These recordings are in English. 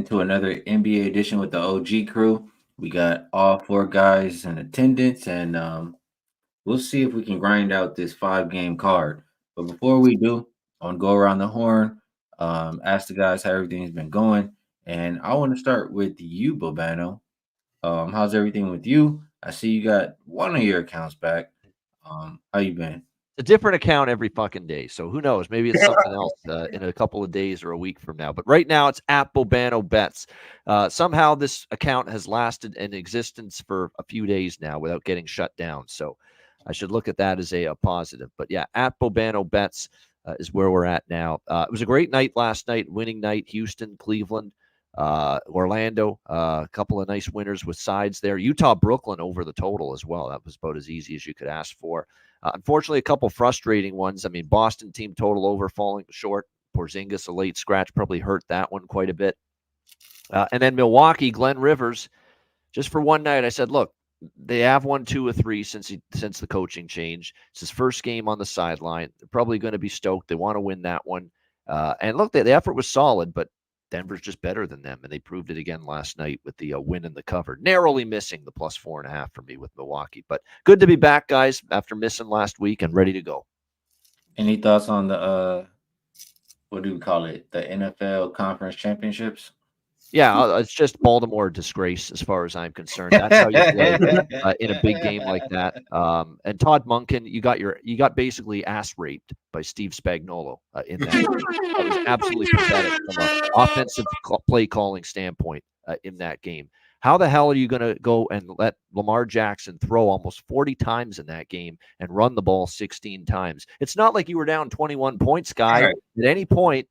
into another NBA edition with the OG crew. We got all four guys in attendance, and we'll see if we can grind out this five-game card. But before we do, I want to go around the horn, ask the guys how everything's been going, and I want to start with you, Bobano. How's everything with you? I see you got one of your accounts back. How you been? A different account every fucking day. So who knows? Maybe it's something else in a couple of days or a week from now. But right now, it's at Bobano Bets. Somehow, this account has lasted in existence for a few days now without getting shut down. So I should look at that as a positive. But yeah, at Bobano Bets is where we're at now. It was a great night last night, winning night. Houston, Cleveland, Orlando, a couple of nice winners with sides there. Utah, Brooklyn over the total as well. That was about as easy as you could ask for. Unfortunately, a couple frustrating ones. I mean, Boston team total over falling short. Porzingis, a late scratch, probably hurt that one quite a bit. And then Milwaukee, Glenn Rivers, just for one night, I said, look, they have won 2 or 3 since the coaching change. It's his first game on the sideline. They're probably going to be stoked. They want to win that one. And look, the effort was solid, but Denver's just better than them, and they proved it again last night with the win in the cover. Narrowly missing the plus 4.5 for me with Milwaukee. But good to be back, guys, after missing last week and ready to go. Any thoughts on the what do we call it? The NFL Conference Championships? Yeah, it's just Baltimore disgrace as far as I'm concerned. That's how you play in a big game like that. And Todd Monken, you got basically ass raped by Steve Spagnuolo in that game. That was absolutely pathetic from an offensive play calling standpoint in that game. How the hell are you going to go and let Lamar Jackson throw almost 40 times in that game and run the ball 16 times? It's not like you were down 21 points, guy. Right. At any point,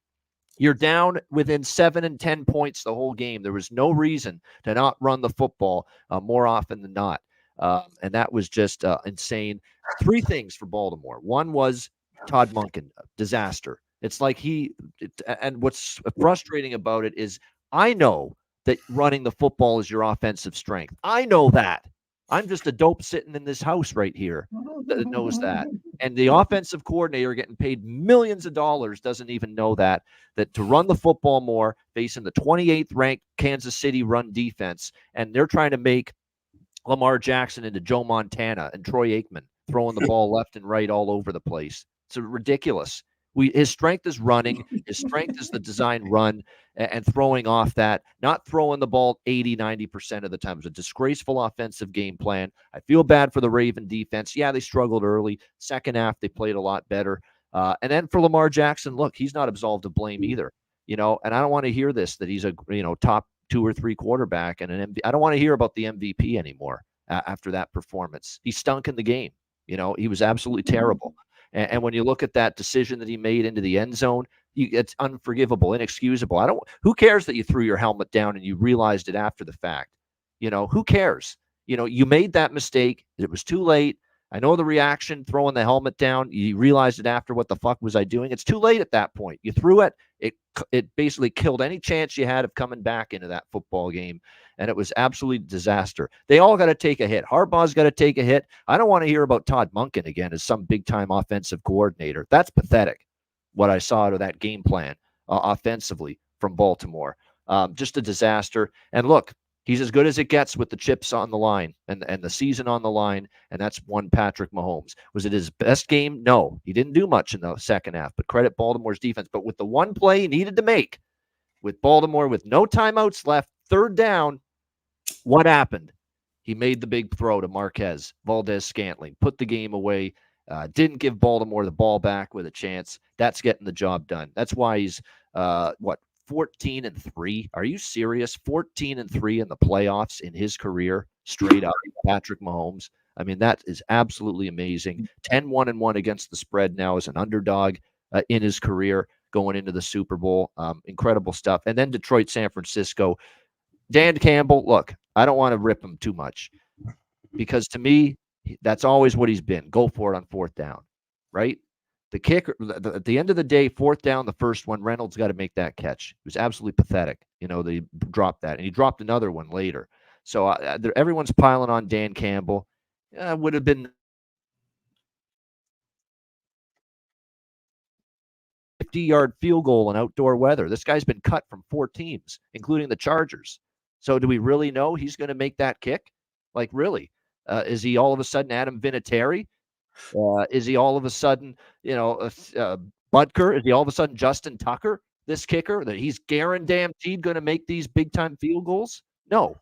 you're down within 7 and 10 points the whole game. There was no reason to not run the football more often than not. And that was just insane. 3 things for Baltimore. One was Todd Monken, disaster. It's like and what's frustrating about it is I know that running the football is your offensive strength. I know that. I'm just a dope sitting in this house right here that knows that. And the offensive coordinator getting paid millions of dollars doesn't even know that to run the football more, facing the 28th ranked Kansas City run defense. And they're trying to make Lamar Jackson into Joe Montana and Troy Aikman, throwing the ball left and right all over the place. It's ridiculous. His strength is running. His strength is the design run and throwing off that, not throwing the ball 80, 90% of the time. It was a disgraceful offensive game plan. I feel bad for the Raven defense. Yeah, they struggled early. Second half, they played a lot better. And then for Lamar Jackson, look, he's not absolved of blame either. And I don't want to hear this, that he's a top 2 or 3 quarterback and an MVP. I don't want to hear about the MVP anymore after that performance. He stunk in the game. He was absolutely terrible. And when you look at that decision that he made into the end zone, it's unforgivable, inexcusable. Who cares that you threw your helmet down and you realized it after the fact? Who cares? You made that mistake. It was too late. I know the reaction, throwing the helmet down. You realized it after. What the fuck was I doing? It's too late at that point. You threw it. It basically killed any chance you had of coming back into that football game. And it was absolute disaster. They all got to take a hit. Harbaugh's got to take a hit. I don't want to hear about Todd Monken again as some big-time offensive coordinator. That's pathetic, what I saw out of that game plan offensively from Baltimore. Just a disaster. And look, he's as good as it gets with the chips on the line and the season on the line, and that's one Patrick Mahomes. Was it his best game? No. He didn't do much in the second half, but credit Baltimore's defense. But with the one play he needed to make, with Baltimore with no timeouts left, 3rd down, what happened? He made the big throw to Marquez Valdes-Scantling, put the game away, didn't give Baltimore the ball back with a chance. That's getting the job done. That's why he's, 14-3. Are you serious? 14-3 in the playoffs in his career, straight up, Patrick Mahomes. I mean, that is absolutely amazing. 10-1-1 against the spread now as an underdog in his career going into the Super Bowl. Incredible stuff. And then Detroit, San Francisco. Dan Campbell, look, I don't want to rip him too much because to me, that's always what he's been. Go for it on 4th down, right? The kicker, at the end of the day, 4th down, the first one, Reynolds got to make that catch. It was absolutely pathetic. They dropped that, and he dropped another one later. So everyone's piling on Dan Campbell. Would have been 50-yard field goal in outdoor weather. This guy's been cut from 4 teams, including the Chargers. So do we really know he's going to make that kick? Like, really? Is he all of a sudden Adam Vinatieri? Is he all of a sudden, Butker? Is he all of a sudden Justin Tucker, this kicker, that he's guaranteed going to make these big-time field goals? No.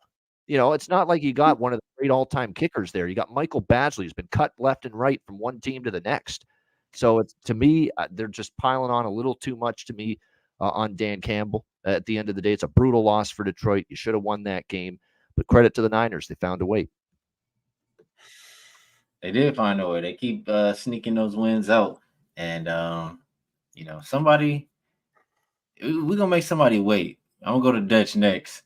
It's not like you got one of the great all-time kickers there. You got Michael Badgley, who's been cut left and right from one team to the next. So it's, to me, they're just piling on a little too much to me on Dan Campbell. At the end of the day, it's a brutal loss for Detroit. You should have won that game. But credit to the Niners. They found a way. They did find a way. They keep sneaking those wins out. And, somebody, we're going to make somebody wait. I'm going to go to Dutch next.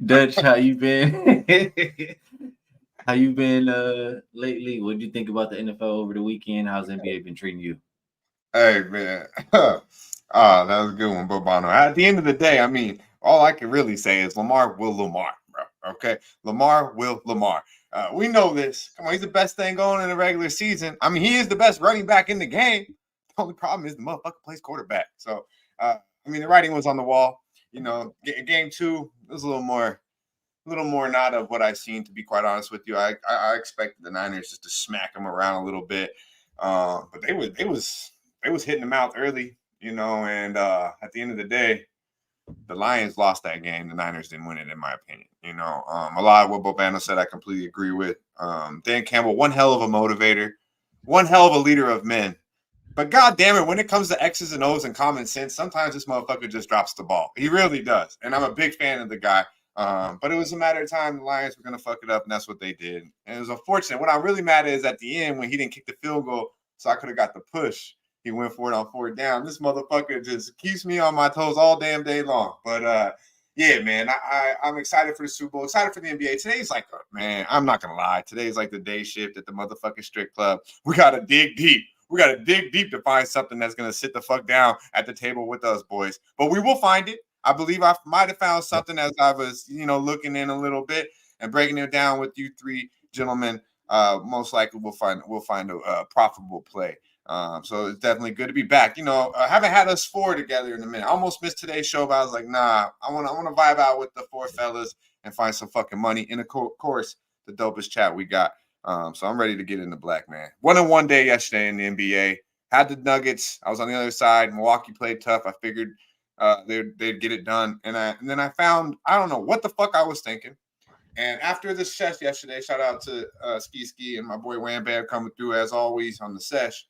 Dutch, how you been? How you been lately? What did you think about the NFL over the weekend? How's NBA been treating you? Hey, man. That was a good one, Bobano. At the end of the day, I mean, all I can really say is Lamar will Lamar, bro. Okay? Lamar will Lamar. We know this. Come on, he's the best thing going in the regular season. I mean, he is the best running back in the game. The only problem is the motherfucker plays quarterback. So, the writing was on the wall. Game 2 was a little more not of what I've seen, to be quite honest with you. I expected the Niners just to smack them around a little bit. But they was hitting them out early, and at the end of the day, the Lions lost that game. The Niners didn't win it, in my opinion. A lot of what Bobano said I completely agree with. Dan Campbell, one hell of a motivator, one hell of a leader of men. But God damn it, when it comes to X's and O's and common sense, sometimes this motherfucker just drops the ball. He really does. And I'm a big fan of the guy. But it was a matter of time. The Lions were going to fuck it up, and that's what they did. And it was unfortunate. What I'm really mad at is at the end when he didn't kick the field goal, so I could have got the push. He went for it on 4th down. This motherfucker just keeps me on my toes all damn day long. But, yeah, man, I'm excited for the Super Bowl, excited for the NBA. Today's like, man, I'm not going to lie. Today's like the day shift at the motherfucking strip club. We got to dig deep. We got to dig deep to find something that's going to sit the fuck down at the table with us, boys. But we will find it. I believe I might have found something as I was, looking in a little bit and breaking it down with you three gentlemen. Most likely we'll find a profitable play. So it's definitely good to be back. I haven't had us 4 together in a minute. I almost missed today's show, but I was like, nah, I want to vibe out with the 4 fellas and find some fucking money. And of course, the dopest chat we got. So I'm ready to get into black, man. 1-1 day yesterday in the NBA. Had the Nuggets. I was on the other side. Milwaukee played tough. I figured they'd get it done. And then I found, I don't know what the fuck I was thinking. And after the sesh yesterday, shout out to Skee and my boy Wham Bam coming through as always on the sesh.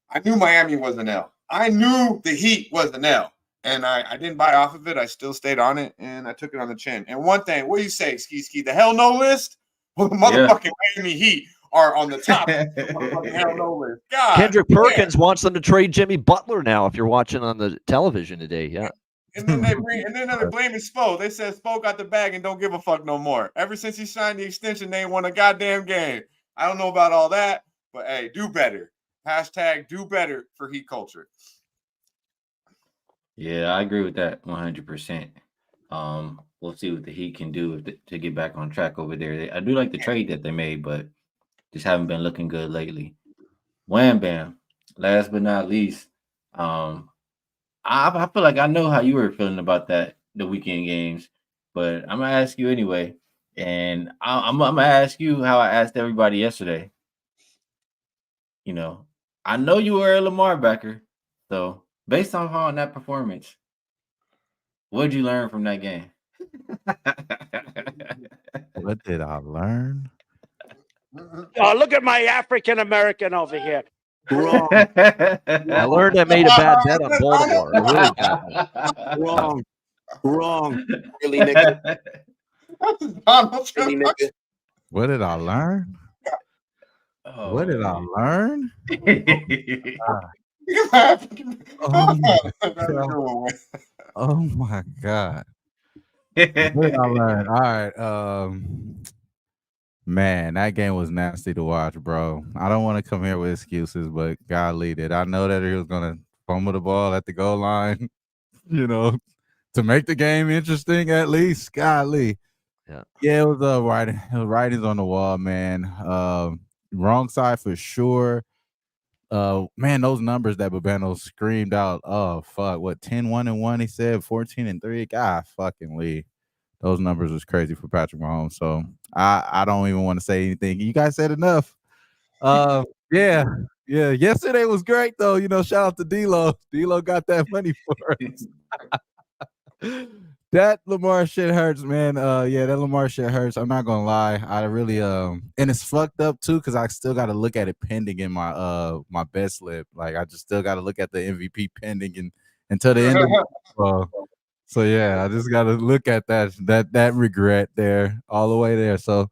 I knew Miami was an L. I knew the Heat was an L. And I didn't buy off of it. I still stayed on it, and I took it on the chin. And one thing, what do you say, Skee? The hell no list? Well, the motherfucking Miami Heat are on the top of the motherfucking hell no list. God, Kendrick Perkins wants them to trade Jimmy Butler now, if you're watching on the television today. Yeah. And then they're blaming Spo. They said Spo got the bag and don't give a fuck no more. Ever since he signed the extension, they ain't won a goddamn game. I don't know about all that, but hey, do better. Hashtag do better for Heat culture. Yeah, I agree with that 100%. We'll see what the Heat can do to get back on track over there. I do like the trade that they made, but just haven't been looking good lately. Wham Bam, last but not least, I feel like I know how you were feeling about the weekend games, but I'm gonna ask you anyway, and I'm gonna ask you how I asked everybody yesterday. I know you were a Lamar backer, so based on that performance, what did you learn from that game? What did I learn? Oh, look at my African American over here. Wrong. I learned I made a bad bet on Baltimore. I really got Wrong. Really, nigga? Really, nigga? What did I learn? What did I learn? Oh my God. What did I learn? All right. Man, that game was nasty to watch, bro. I don't want to come here with excuses, but golly, did I know that he was gonna fumble the ball at the goal line, to make the game interesting at least. Golly. Yeah, it was writings on the wall, man. Wrong side for sure. man, those numbers that Babano screamed out, oh fuck, what 10-1-1 he said, 14-3. God fucking Lee. Those numbers was crazy for Patrick Mahomes. So I don't even want to say anything. You guys said enough. Yeah. Yesterday was great though. Shout out to D-Lo. D-Lo got that money for us. That Lamar shit hurts, man. That Lamar shit hurts. I'm not gonna lie. I really and it's fucked up too, because I still gotta look at it pending in my bet slip. Like I just still gotta look at the MVP pending and until the end of the so yeah, I just gotta look at that regret there all the way there. So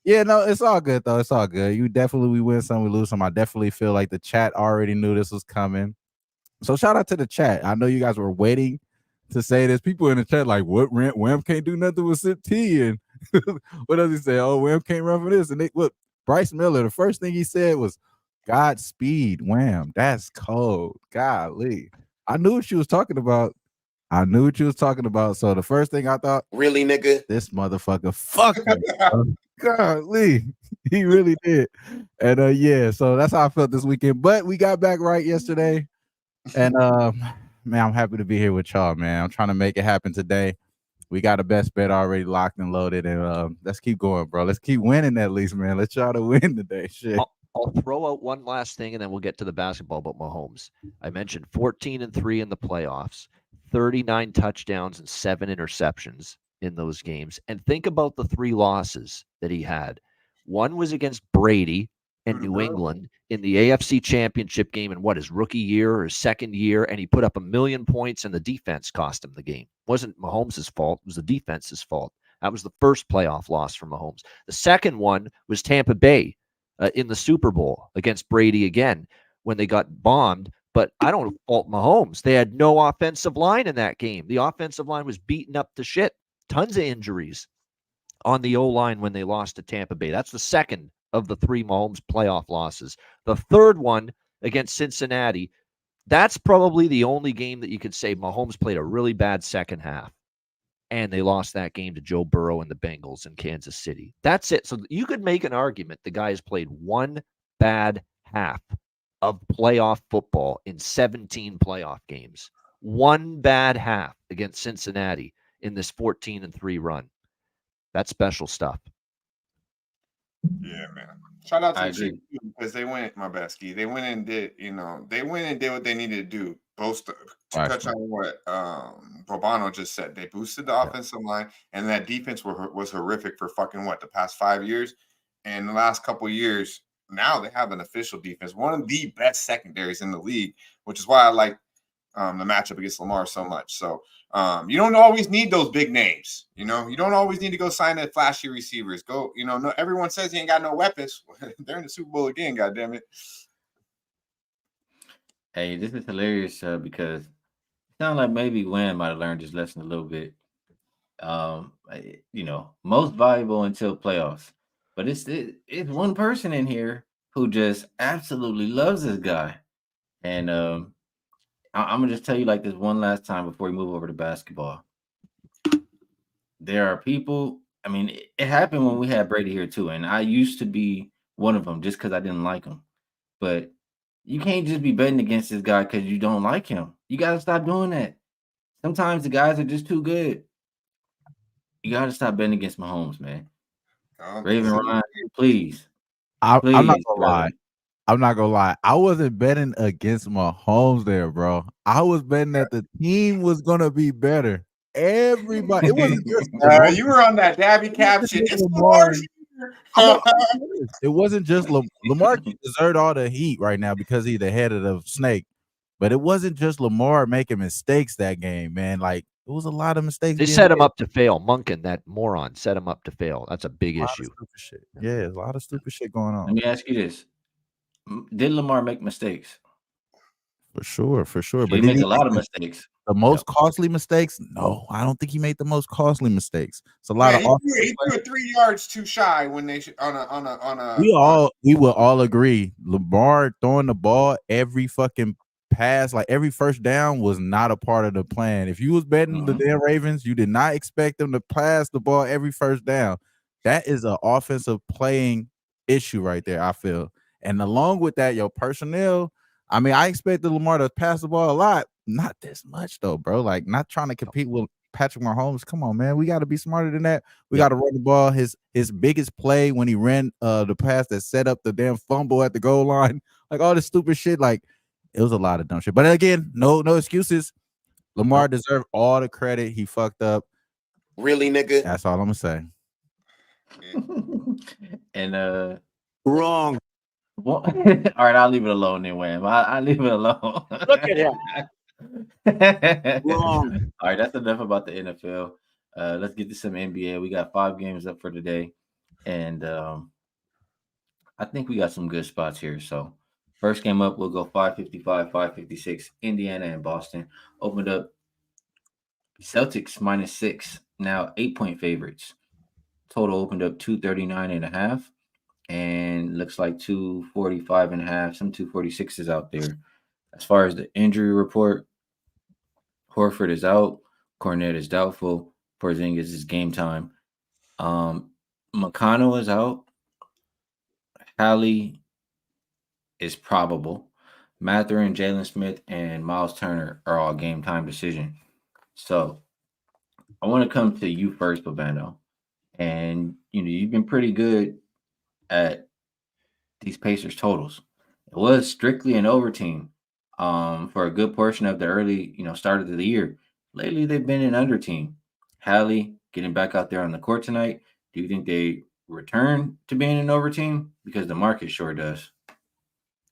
yeah, no, it's all good though. It's all good. We win some, we lose some. I definitely feel like the chat already knew this was coming. So shout out to the chat. I know you guys were waiting to say this. People in the chat like, what Wham can't do nothing with Sip T, and what does he say? Oh, Wham can't run for this. And Bryce Miller, the first thing he said was, Godspeed, Wham. That's cold. Golly. I knew what she was talking about. So the first thing I thought, really, nigga, this motherfucker fucking golly. He really did. And so that's how I felt this weekend. But we got back right yesterday. And man, I'm happy to be here with y'all, man. I'm trying to make it happen today. We got a best bet already locked and loaded, and let's keep going, bro. Let's keep winning at least, man. Let's try to win today. Shit. I'll throw out one last thing, and then we'll get to the basketball about Mahomes. I mentioned 14-3 in the playoffs, 39 touchdowns and 7 interceptions in those games. And think about the 3 losses that he had. One was against Brady and New England in the AFC Championship game in his rookie year or his second year, and he put up 1 million points, and the defense cost him the game. It wasn't Mahomes' fault. It was the defense's fault. That was the first playoff loss for Mahomes. The second one was Tampa Bay in the Super Bowl against Brady again when they got bombed. But I don't fault Mahomes. They had no offensive line in that game. The offensive line was beaten up to shit. Tons of injuries on the O-line when they lost to Tampa Bay. That's the second of the 3 Mahomes playoff losses. The third one against Cincinnati, that's probably the only game that you could say Mahomes played a really bad second half. And they lost that game to Joe Burrow and the Bengals in Kansas City. That's it. So you could make an argument the guy has played one bad half of playoff football in 17 playoff games. One bad half against Cincinnati in this 14-3 run. That's special stuff. Yeah, man. Shout out to the Chiefs because they went, my bad, Skee. They went and did, what they needed to do. Both to touch on what Bobano just said. They boosted the offensive line, and that defense was horrific for fucking the past 5 years. And the last couple of years, now they have an official defense, one of the best secondaries in the league, which is why I like the matchup against Lamar so much. So you don't always need those big names. You don't always need to go sign the flashy receivers. Go, no, everyone says he ain't got no weapons. They're in the Super Bowl again, goddamn it. Hey, this is hilarious because it sounds like maybe Wham might have learned his lesson a little bit. Most valuable until playoffs. But it's one person in here who just absolutely loves this guy. And I'm going to just tell you like this one last time before we move over to basketball. There are people, it happened when we had Brady here too. And I used to be one of them just because I didn't like him. But you can't just be betting against this guy because you don't like him. You got to stop doing that. Sometimes the guys are just too good. You got to stop betting against Mahomes, man. Raven Ryan, please. I'm not gonna lie. I'm not gonna lie. I wasn't betting against Mahomes there, bro. I was betting that the team was gonna be better. Everybody, it wasn't just you were on that Dabby caption. It's Lamar. It wasn't just Lamar deserved all the heat right now because he's the head of the snake. But it wasn't just Lamar making mistakes that game, man. Like it was a lot of mistakes. They set him up to fail. Munkin, that moron, set him up to fail. That's a big issue. Shit. Yeah, a lot of stupid shit going on. Let me ask you this: did Lamar make mistakes? For sure. But he made a lot of mistakes. The most costly mistakes? No, I don't think he made the most costly mistakes. It's a lot of. He threw 3 yards too shy when they on a. We will all agree. Lamar throwing the ball every fucking pass, like every first down, was not a part of the plan. If you was betting the damn Ravens, you did not expect them to pass the ball every first down. That is an offensive playing issue right there, I feel. And along with that, your personnel I mean, I expected Lamar to pass the ball a lot. Not this much, though, bro. Like, not trying to compete with Patrick Mahomes. Come on, man. We got to be smarter than that. We got to run the ball. His biggest play when he ran the pass that set up the damn fumble at the goal line, like all this stupid shit. Like, it was a lot of dumb shit. But again, no excuses. Lamar deserved all the credit. He fucked up. Really, nigga? That's all I'm gonna say. And Wrong. well, all right, I'll leave it alone then, Wham. I'll leave it alone. Look at him. Wrong. All right, that's enough about the NFL. Let's get to some NBA. We got 5 games up for today, and I think we got some good spots here. So, first game up, we'll go 555, 556. Indiana and Boston opened up. Celtics -6, now 8-point favorites. Total opened up 239.5, and looks like 245.5. Some 246s out there. As far as the injury report, Horford is out. Cornet is doubtful. Porzingis is game time. McConnell is out. Hallie is probable. Mathurin, Jalen Smith, and Miles Turner are all game time decision. So I want to come to you first, Babano. And you've been pretty good at these Pacers totals. It was strictly an over team for a good portion of the early, start of the year. Lately, they've been an under team. Hallie getting back out there on the court tonight. Do you think they return to being an over team? Because the market sure does.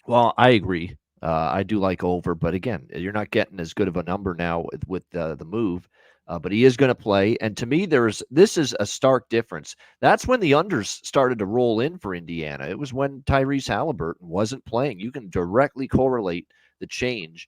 Well, I agree. I do like over, but again, you're not getting as good of a number now with the move. But he is going to play, and to me, this is a stark difference. That's when the unders started to roll in for Indiana. It was when Tyrese Halliburton wasn't playing. You can directly correlate the change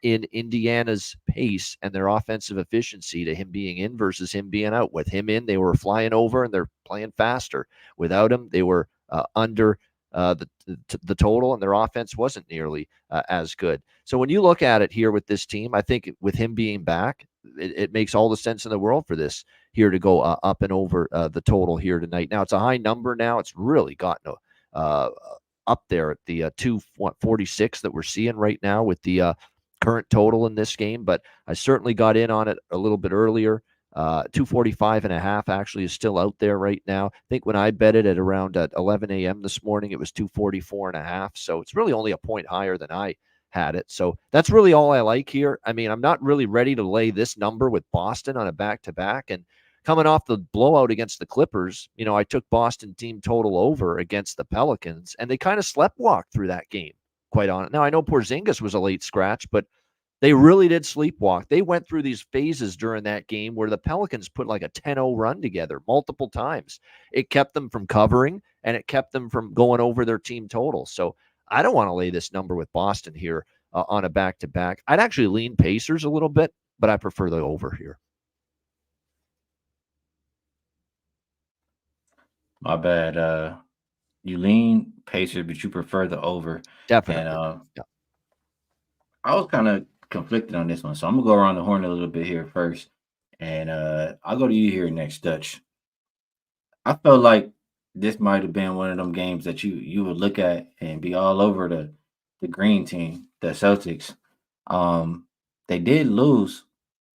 in Indiana's pace and their offensive efficiency to him being in versus him being out. With him in, they were flying over and they're playing faster. Without him, they were under the total, and their offense wasn't nearly as good. So when you look at it here with this team, I think with him being back, it makes all the sense in the world for this here to go up and over the total here tonight. Now, it's a high number now. It's really gotten up there at the 246 that we're seeing right now with the current total in this game, but I certainly got in on it a little bit earlier. 245.5 actually is still out there right now. I think when I bet it at around 11 a.m. this morning, it was 244.5. So it's really only a point higher than I had it. So that's really all I like here. I mean, I'm not really ready to lay this number with Boston on a back-to-back. And coming off the blowout against the Clippers, I took Boston team total over against the Pelicans, and they kind of sleptwalked through that game, quite honest. Now, I know Porzingis was a late scratch, but they really did sleepwalk. They went through these phases during that game where the Pelicans put like a 10-0 run together multiple times. It kept them from covering, and it kept them from going over their team total. So I don't want to lay this number with Boston here on a back-to-back. I'd actually lean Pacers a little bit, but I prefer the over here. My bad. You lean Pacers, but you prefer the over. Definitely. And I was kind of conflicted on this one, so I'm gonna go around the horn a little bit here first, and I'll go to you here next, Dutch. I felt like this might have been one of them games that you would look at and be all over the green team, the Celtics. They did lose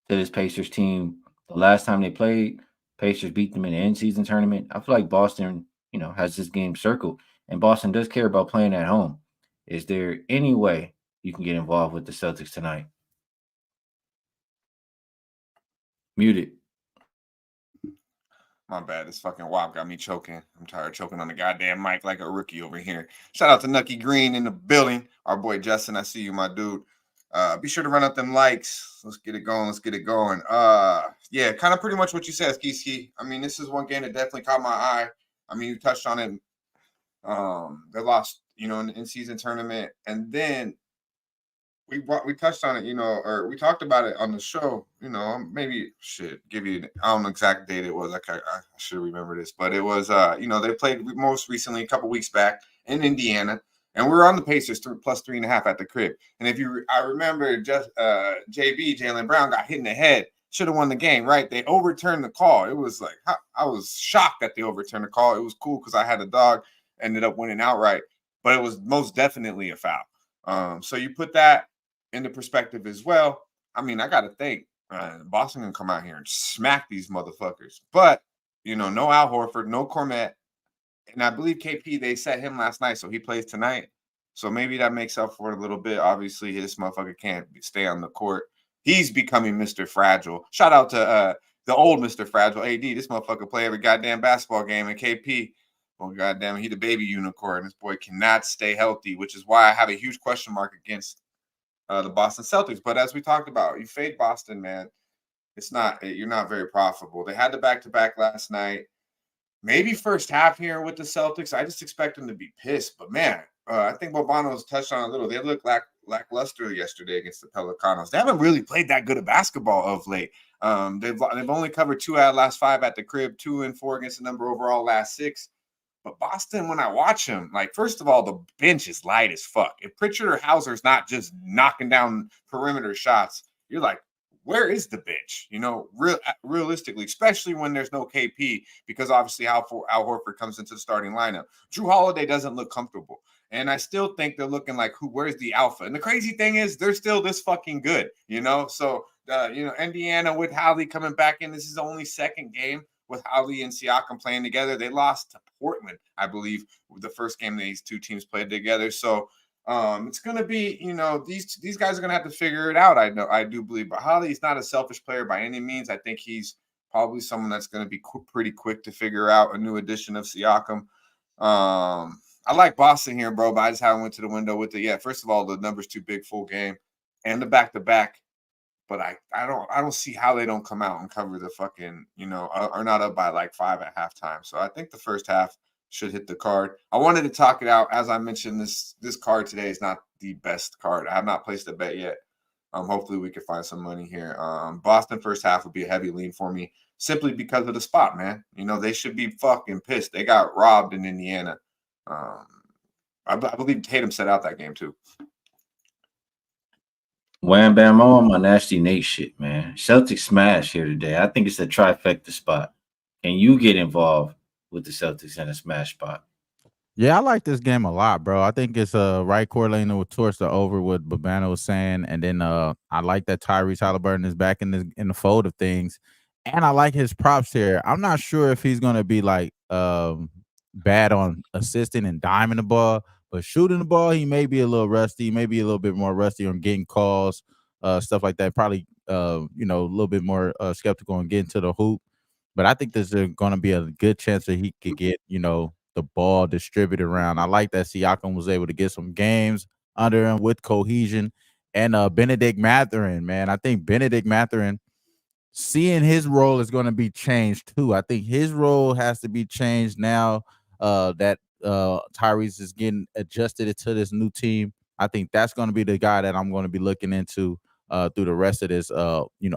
to this Pacers team the last time they played. Pacers beat them in the in-season tournament. I feel like Boston, has this game circled, and Boston does care about playing at home. Is there any way you can get involved with the Celtics tonight? Muted. My bad. This fucking WAP got me choking. I'm tired of choking on the goddamn mic like a rookie over here. Shout out to Nucky Green in the building. Our boy Justin, I see you, my dude. Be sure to run up them likes. Let's get it going. Yeah, kind of pretty much what you said, Skee. I mean, this is one game that definitely caught my eye. I mean, you touched on it. They lost, in the in-season tournament, and then we touched on it, or we talked about it on the show, maybe give you, I don't know exact date it was. I should remember this, but it was, they played most recently a couple weeks back in Indiana, and we were on the Pacers plus 3.5 at the crib. And I remember just Jalen Brown got hit in the head, should have won the game, right? They overturned the call. It was like, I was shocked that they overturned the call. It was cool because I had a dog, ended up winning outright, but it was most definitely a foul. So you put that into perspective as well. I mean, I got to think Boston can come out here and smack these motherfuckers. But, no Al Horford, no Cormet. And I believe KP, they set him last night, so he plays tonight. So maybe that makes up for it a little bit. Obviously, this motherfucker can't stay on the court. He's becoming Mr. Fragile. Shout out to the old Mr. Fragile, AD. This motherfucker play every goddamn basketball game. And KP, well, goddamn, he the baby unicorn. This boy cannot stay healthy, which is why I have a huge question mark against the Boston Celtics. But as we talked about, you fade Boston, man. You're not very profitable. They had the back-to-back last night. Maybe first half here with the Celtics. I just expect them to be pissed. But, man, I think Bobano's touched on a little. They looked lackluster yesterday against the Pelicanos. They haven't really played that good of basketball of late. They've only covered 2 out of last 5 at the crib, 2-4 against the number overall last 6. But Boston, when I watch them, first of all, the bench is light as fuck. If Pritchard or Hauser's not just knocking down perimeter shots, you're like, where is the bench? Realistically, especially when there's no KP, because obviously Al Horford comes into the starting lineup. Drew Holiday doesn't look comfortable. And I still think they're looking like, where's the alpha? And the crazy thing is they're still this fucking good, So, Indiana with Howley coming back in, this is the only second game with Howley and Siakam playing together. They lost to Portland, I believe, the first game these two teams played together. So, it's going to be, these guys are going to have to figure it out. I do believe, but Holly's not a selfish player by any means. I think he's probably someone that's going to be pretty quick to figure out a new addition of Siakam. I like Boston here, bro, but I just haven't went to the window with it yet. First of all, the number's too big, full game, and the back-to-back. But I don't see how they don't come out and cover the fucking, are not up by 5 at halftime. So I think the first half should hit the card. I wanted to talk it out. As I mentioned, this card today is not the best card. I have not placed a bet yet. Hopefully we can find some money here. Boston first half would be a heavy lean for me simply because of the spot, man. They should be fucking pissed. They got robbed in Indiana. I believe Tatum set out that game too. Wham bam on my nasty Nate shit, man. Celtics smash here today. I think it's a trifecta spot. Can you get involved with the Celtics in a smash spot? Yeah, I like this game a lot, bro. I think it's right correlating towards the over what Babano was saying, and then I like that Tyrese Halliburton is back in the fold of things, and I like his props here. I'm not sure if he's gonna be bad on assisting and diming the ball, but shooting the ball, he may be a little rusty, maybe a little bit more rusty on getting calls, stuff like that. Probably a little bit more skeptical on getting to the hoop. But I think there's going to be a good chance that he could get, the ball distributed around. I like that Siakam was able to get some games under him with cohesion. And Benedict Mathurin, man. I think Benedict Mathurin, seeing his role is going to be changed too. I think his role has to be changed now that Tyrese is getting adjusted to this new team. I think that's going to be the guy that I'm going to be looking into through the rest of this,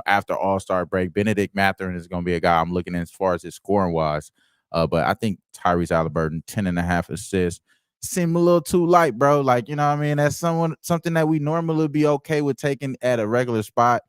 after All-Star break. Benedict Mathurin is going to be a guy I'm looking at as far as his scoring wise. But I think Tyrese Halliburton, 10.5 assists, seem a little too light, bro. That's something that we normally would be okay with taking at a regular spot.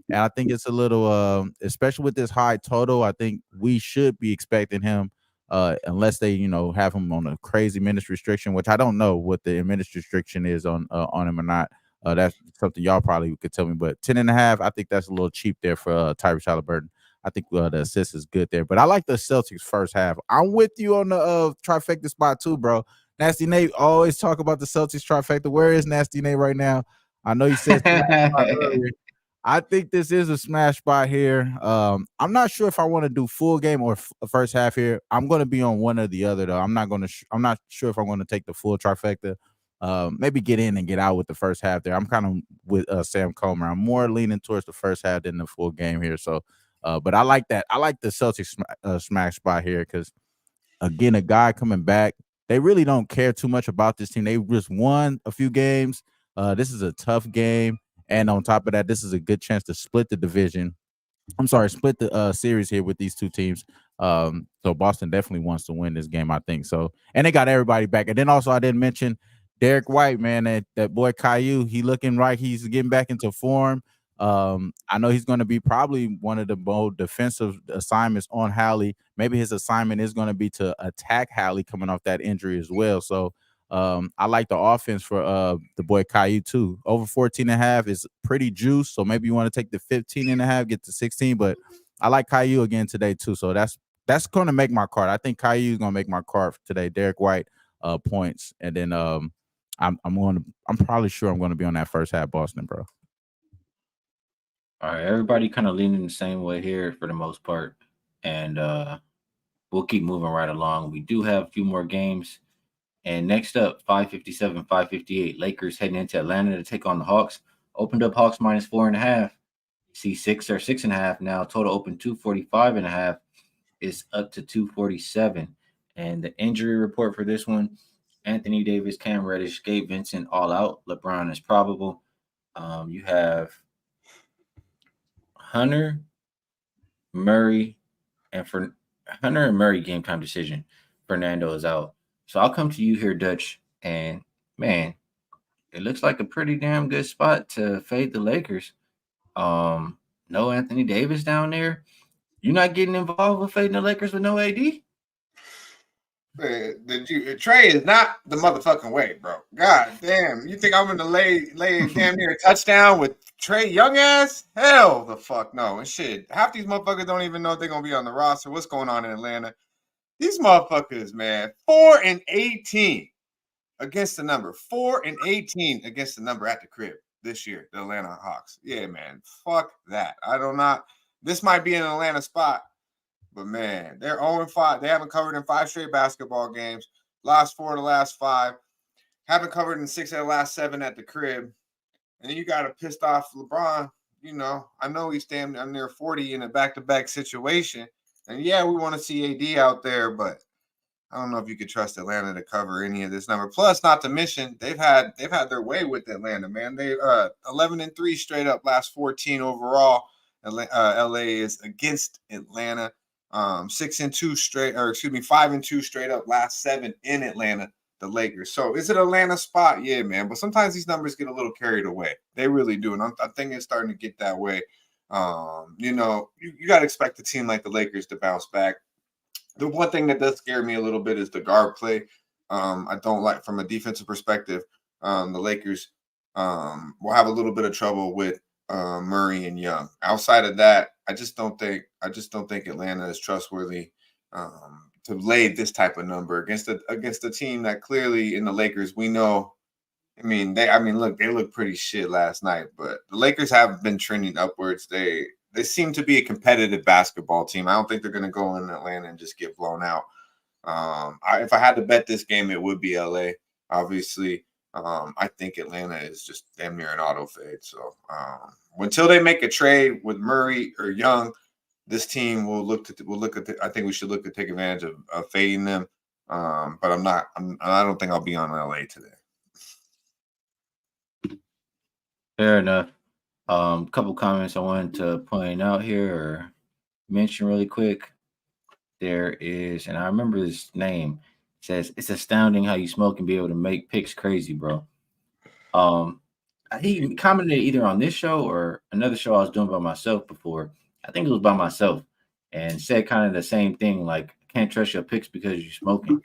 And I think it's a little, especially with this high total, I think we should be expecting him, unless they, have him on a crazy minutes restriction, which I don't know what the minutes restriction is on him or not. That's something y'all probably could tell me, but 10.5, I think that's a little cheap there for Tyrese Halliburton. I think the assist is good there, but I like the Celtics first half. I'm with you on the trifecta spot too, bro. Nasty Nate always talk about the Celtics trifecta. Where is Nasty Nate right now? I know you said earlier. I think this is a smash spot here. I'm not sure if I want to do full game or first half here. I'm going to be on one or the other though. I'm not sure if I'm going to take the full trifecta. Maybe get in and get out with the first half there. I'm kind of with Sam Comer. I'm more leaning towards the first half than the full game here. So, but I like that. I like the Celtics smash spot here because, again, a guy coming back. They really don't care too much about this team. They just won a few games. This is a tough game. And on top of that, this is a good chance to split the division. Split the series here with these two teams. So Boston definitely wants to win this game, I think. So, and they got everybody back. And then also I didn't mention Derek White, man, that boy Caillou, he looking like he's getting back into form. I know he's going to be probably one of the more defensive assignments on Howley. Maybe his assignment is going to be to attack Howley coming off that injury as well. So I like the offense for the boy Caillou too. Over 14.5 is pretty juice. So maybe you want to take the 15.5, get to 16. But I like Caillou again today too. So that's gonna make my card. I think Caillou is gonna make my card for today. Derek White points. And then I'm probably sure I'm gonna be on that first half Boston, bro. All right, everybody kind of leaning the same way here for the most part. And we'll keep moving right along. We do have a few more games. And next up, 557, 558. Lakers heading into Atlanta to take on the Hawks. Opened up Hawks minus 4.5. See 6 or 6.5 now. Total open 245.5 is up to 247. And the injury report for this one: Anthony Davis, Cam Reddish, Gabe Vincent all out. LeBron is probable. You have Hunter, Murray, and for Hunter and Murray game time decision. Fernando is out. So I'll come to you here, Dutch. And man, it looks like a pretty damn good spot to fade the Lakers. No Anthony Davis down there. You're not getting involved with fading the Lakers with no AD? Trey is not the motherfucking way, bro. God damn. You think I'm gonna lay damn near a touchdown with Trey Young ass? Hell the fuck no. And shit. Half these motherfuckers don't even know if they're gonna be on the roster. What's going on in Atlanta? These motherfuckers, man, 4-18 against the number. 4-18 against the number at the crib this year, the Atlanta Hawks. Yeah, man. Fuck that. I don't know. This might be an Atlanta spot, but man, they're 0-5. They haven't covered in 5 straight basketball games. Lost 4 of the last 5. Haven't covered in 6 of the last 7 at the crib. And then you got a pissed off LeBron. You know, I know he's damn near 40 in a back-to-back situation. And yeah, we want to see AD out there, but I don't know if you could trust Atlanta to cover any of this number. Plus, not to mention, they've had their way with Atlanta, man. They 11-3 straight up, last 14 overall. LA is against Atlanta. 6-2 straight, or excuse me, 5-2 straight up, last 7 in Atlanta. The Lakers. So is it Atlanta spot? Yeah, man. But sometimes these numbers get a little carried away. They really do, and I think it's starting to get that way. You know, you got to expect a team like the Lakers to bounce back. The one thing that does scare me a little bit is the guard play. I don't like, from a defensive perspective, the Lakers will have a little bit of trouble with Murray and Young. Outside of that, I just don't think Atlanta is trustworthy to lay this type of number against a team that clearly, in the Lakers, we know. Look, they looked pretty shit last night, but the Lakers have been trending upwards. They seem to be a competitive basketball team. I don't think they're going to go in Atlanta and just get blown out. If I had to bet this game, it would be LA. Obviously, I think Atlanta is just damn near an auto fade. So until they make a trade with Murray or Young, this team I think we should look to take advantage of fading them. But I don't think I'll be on LA today. Fair enough. Couple comments I wanted to point out here or mention really quick. There is, and I remember this name, says, "It's astounding how you smoke and be able to make picks crazy, bro." He commented either on this show or another show I was doing by myself before. I think it was by myself, and said kind of the same thing, like, "Can't trust your picks because you're smoking."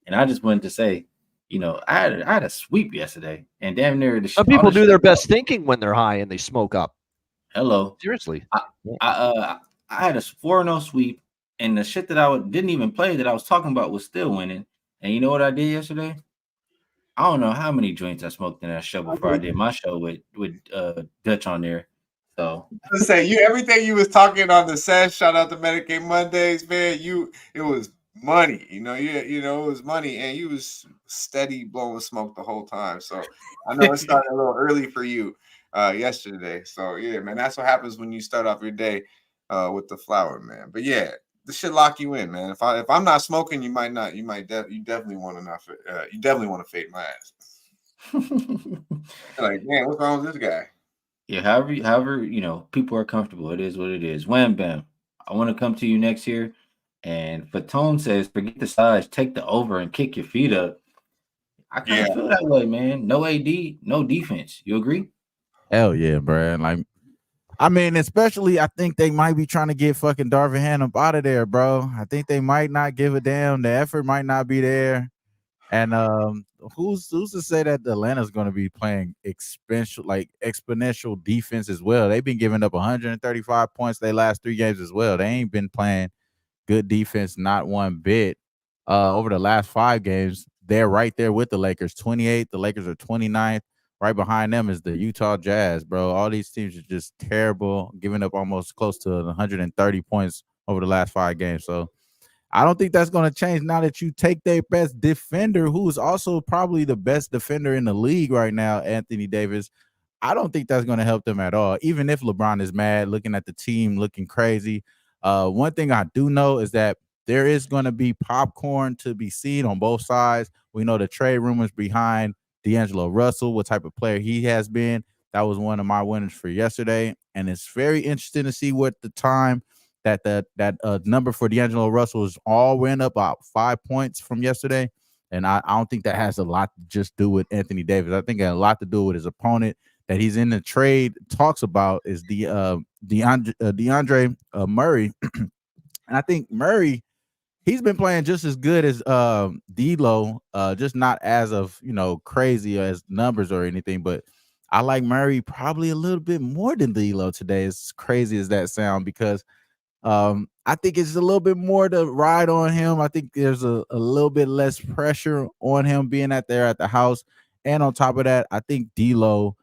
And I just wanted to say, you know, I had a sweep yesterday, and damn near some people do their best thinking when they're high and they smoke up. Hello, seriously. I had a 4-0 sweep, and the shit that I didn't even play that I was talking about was still winning. And you know what I did yesterday? I don't know how many joints I smoked in that show before I did my show with Dutch on there. So let's say everything you was talking on the set. Shout out to Medicaid Mondays, man. It was money, you know, it was money, and you was steady blowing smoke the whole time. So I know it started a little early for you yesterday. So yeah, man, that's what happens when you start off your day with the flower, man. But yeah, this should lock you in, man. If I'm not smoking, you definitely want to fade my ass. Like, man, what's wrong with this guy? Yeah, however, you know, people are comfortable. It is what it is. Wham bam. I want to come to you next here. And Fatone says, forget the size, take the over and kick your feet up. I kind of feel that way, man. No AD, no defense. You agree? Hell yeah, bro. Like, I mean, especially I think they might be trying to get fucking Darvin Ham up out of there, bro. I think they might not give a damn. The effort might not be there. And who's to say that Atlanta's going to be playing exponential defense as well? They've been giving up 135 points their last 3 games as well. They ain't been playing good defense, not one bit. Over the last 5 games, they're right there with the Lakers, 28. The Lakers are 29th. Right behind them is the Utah Jazz, bro. All these teams are just terrible, giving up almost close to 130 points over the last 5 games. So I don't think that's going to change now that you take their best defender, who is also probably the best defender in the league right now, Anthony Davis. I don't think that's going to help them at all. Even if LeBron is mad, looking at the team, looking crazy. One thing I do know is that there is going to be popcorn to be seen on both sides. We know the trade rumors behind D'Angelo Russell, what type of player he has been. That was one of my winners for yesterday. And it's very interesting to see what the time that number for D'Angelo Russell is all went up about 5 points from yesterday. And I don't think that has a lot to just do with Anthony Davis. I think it had a lot to do with his opponent that he's in the trade talks about is DeAndre Murray. And I think Murray, he's been playing just as good as D'Lo, just not as of crazy as numbers or anything. But I like Murray probably a little bit more than D'Lo today, as crazy as that sound, because I think it's a little bit more to ride on him. I think there's a little bit less pressure on him being at the house. And on top of that, I think D'Lo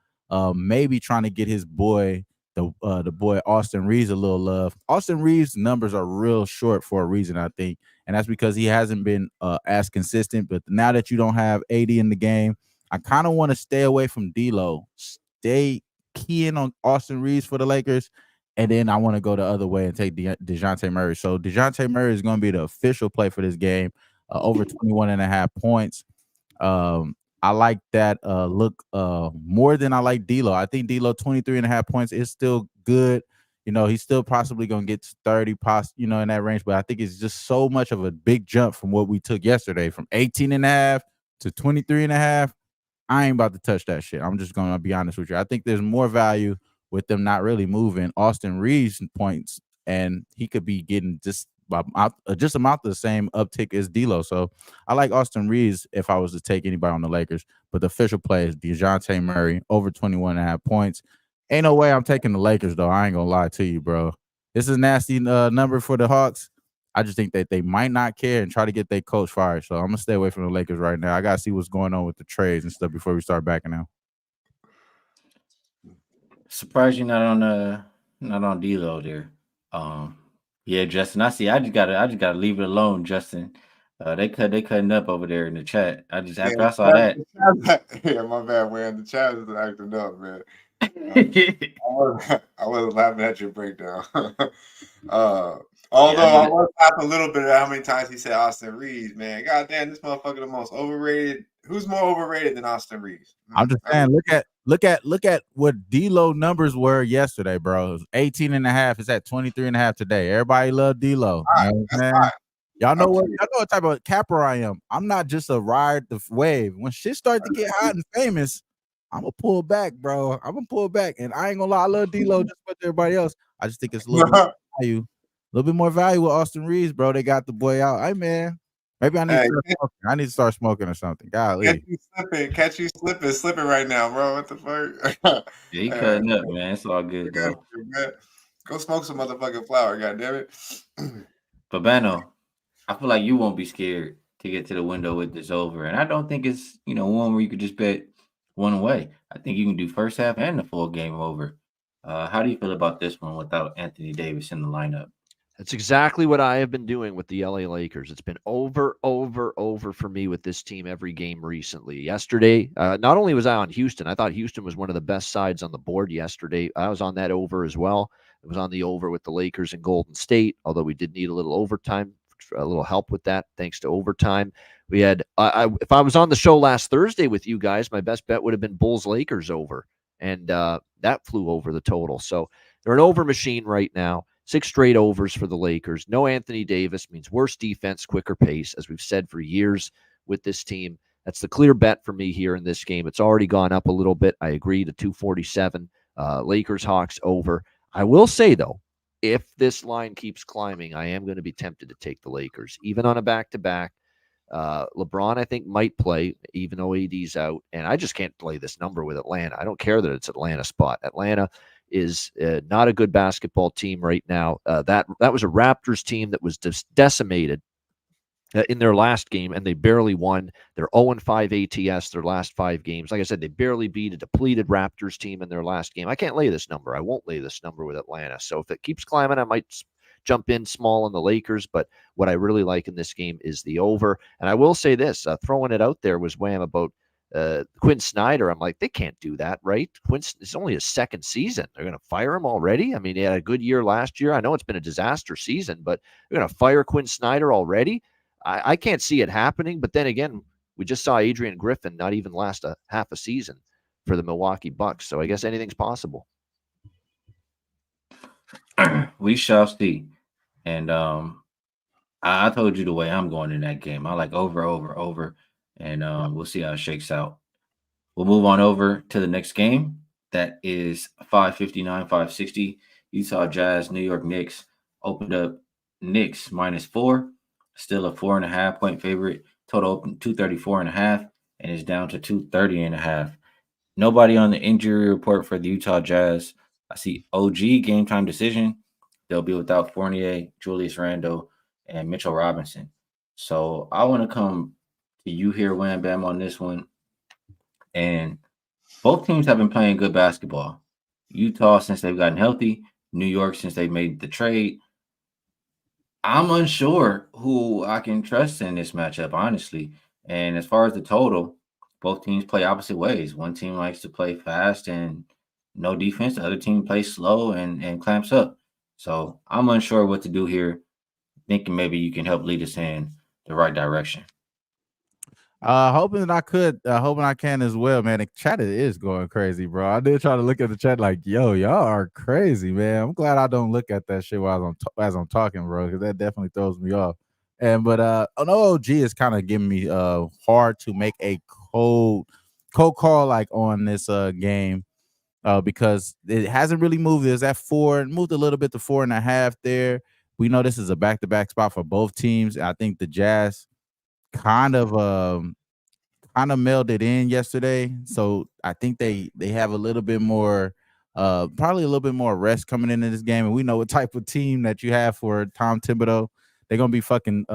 maybe trying to get his boy, the boy Austin Reeves, a little love. Austin Reeves' numbers are real short for a reason, I think. And that's because he hasn't been as consistent. But now that you don't have AD in the game, I kind of want to stay away from D'Lo. Stay keying on Austin Reeves for the Lakers. And then I want to go the other way and take DeJounte Murray. So DeJounte Murray is going to be the official play for this game, over 21.5 points. I like that look more than I like D'Lo. I think D'Lo 23.5 points is still good. He's still possibly going to get to 30, in that range. But I think it's just so much of a big jump from what we took yesterday, from 18.5 to 23.5. I ain't about to touch that shit. I'm just going to be honest with you. I think there's more value with them not really moving Austin Reeves points, and he could be getting just about the same uptick as D'Lo. So I like Austin Reeves if I was to take anybody on the Lakers, but the official play is DeJounte Murray over 21.5 points. Ain't no way I'm taking the Lakers, though. I ain't gonna lie to you, bro. This is a nasty number for the Hawks. I just think that they might not care and try to get their coach fired. So I'm gonna stay away from the Lakers right now. I gotta see what's going on with the trades and stuff before we start backing out. Surprised you're not on D'Lo there. Yeah, Justin. I just gotta leave it alone, Justin. They cutting up over there in the chat. After I saw that. Yeah, my bad, man. The chat is acting up, man. I wasn't laughing at your breakdown. Although I was laughing a little bit at how many times he said Austin Reeves, man. God damn, this motherfucker the most overrated. Who's more overrated than Austin Reeves? I'm just saying, look at what D'Lo numbers were yesterday, bro. It was 18.5. It's at 23.5 today. Everybody love D'Lo. Y'all know what type of capper I am. I'm not just a ride the wave. When shit start to get hot and famous, I'm gonna pull back, bro. I'm gonna pull back, and I ain't gonna lie. I love D'Lo just like everybody else. I just think it's a little bit more value with Austin Reeves, bro. They got the boy out. Hey, man. Maybe I need to start smoking or something. Golly. Catch you slipping right now, bro. What the fuck? Yeah, he cutting up, man. It's all good, though. Go smoke some motherfucking flower, goddammit. Babano, I feel like you won't be scared to get to the window with this over. And I don't think it's, one where you could just bet one away. I think you can do first half and the full game over. How do you feel about this one without Anthony Davis in the lineup? That's exactly what I have been doing with the LA Lakers. It's been over for me with this team every game recently. Yesterday, not only was I on Houston, I thought Houston was one of the best sides on the board yesterday. I was on that over as well. It was on the over with the Lakers and Golden State, although we did need a little overtime, a little help with that, thanks to overtime. We had, if I was on the show last Thursday with you guys, my best bet would have been Bulls-Lakers over, and that flew over the total. So they're an over machine right now. 6 straight overs for the Lakers. No Anthony Davis means worse defense, quicker pace, as we've said for years with this team. That's the clear bet for me here in this game. It's already gone up a little bit. I agree to 247. Lakers, Hawks over. I will say, though, if this line keeps climbing, I am going to be tempted to take the Lakers, even on a back-to-back. LeBron, I think, might play, even though AD's out. And I just can't play this number with Atlanta. I don't care that it's Atlanta spot. Atlanta is not a good basketball team right now. That was a Raptors team that was just decimated in their last game, and they barely won. They're 0-5 ATS their last 5 games. Like I said, they barely beat a depleted Raptors team in their last game. I can't lay this number. I won't lay this number with Atlanta. So if it keeps climbing, I might jump in small on the Lakers. But what I really like in this game is the over. And I will say this, throwing it out there was wham about Quinn Snyder. I'm like, they can't do that, right? It's only his second season. They're going to fire him already? I mean, he had a good year last year. I know it's been a disaster season, but they're going to fire Quinn Snyder already? I can't see it happening. But then again, we just saw Adrian Griffin not even last a half a season for the Milwaukee Bucks. So I guess anything's possible. We shall see. And I told you the way I'm going in that game. I like over. And we'll see how it shakes out. We'll move on over to the next game. That is 559, 560. Utah Jazz, New York Knicks. Opened up Knicks -4. Still a 4.5 point favorite. Total open 234.5 and is down to 230.5. Nobody on the injury report for the Utah Jazz. I see OG game time decision. They'll be without Fournier, Julius Randle, and Mitchell Robinson. So I want to come to you here, Wham Bam, on this one. And both teams have been playing good basketball. Utah since they've gotten healthy. New York since they made the trade. I'm unsure who I can trust in this matchup, honestly. And as far as the total, both teams play opposite ways. One team likes to play fast and no defense. The other team plays slow and clamps up. So I'm unsure what to do here. Thinking maybe you can help lead us in the right direction. Hoping I can as well, man. The chat is going crazy, bro. I did try to look at the chat like, yo, y'all are crazy, man. I'm glad I don't look at that shit while as I'm talking, bro, because that definitely throws me off. But OG is kind of giving me hard to make a cold call like on this game because it hasn't really moved. It's at 4, moved a little bit to 4.5 there. We know this is a back-to-back spot for both teams. I think the Jazz kind of melded in yesterday, so I think they have a little bit more probably a little bit more rest coming into this game, and we know what type of team that you have for Tom Thibodeau. They're gonna be fucking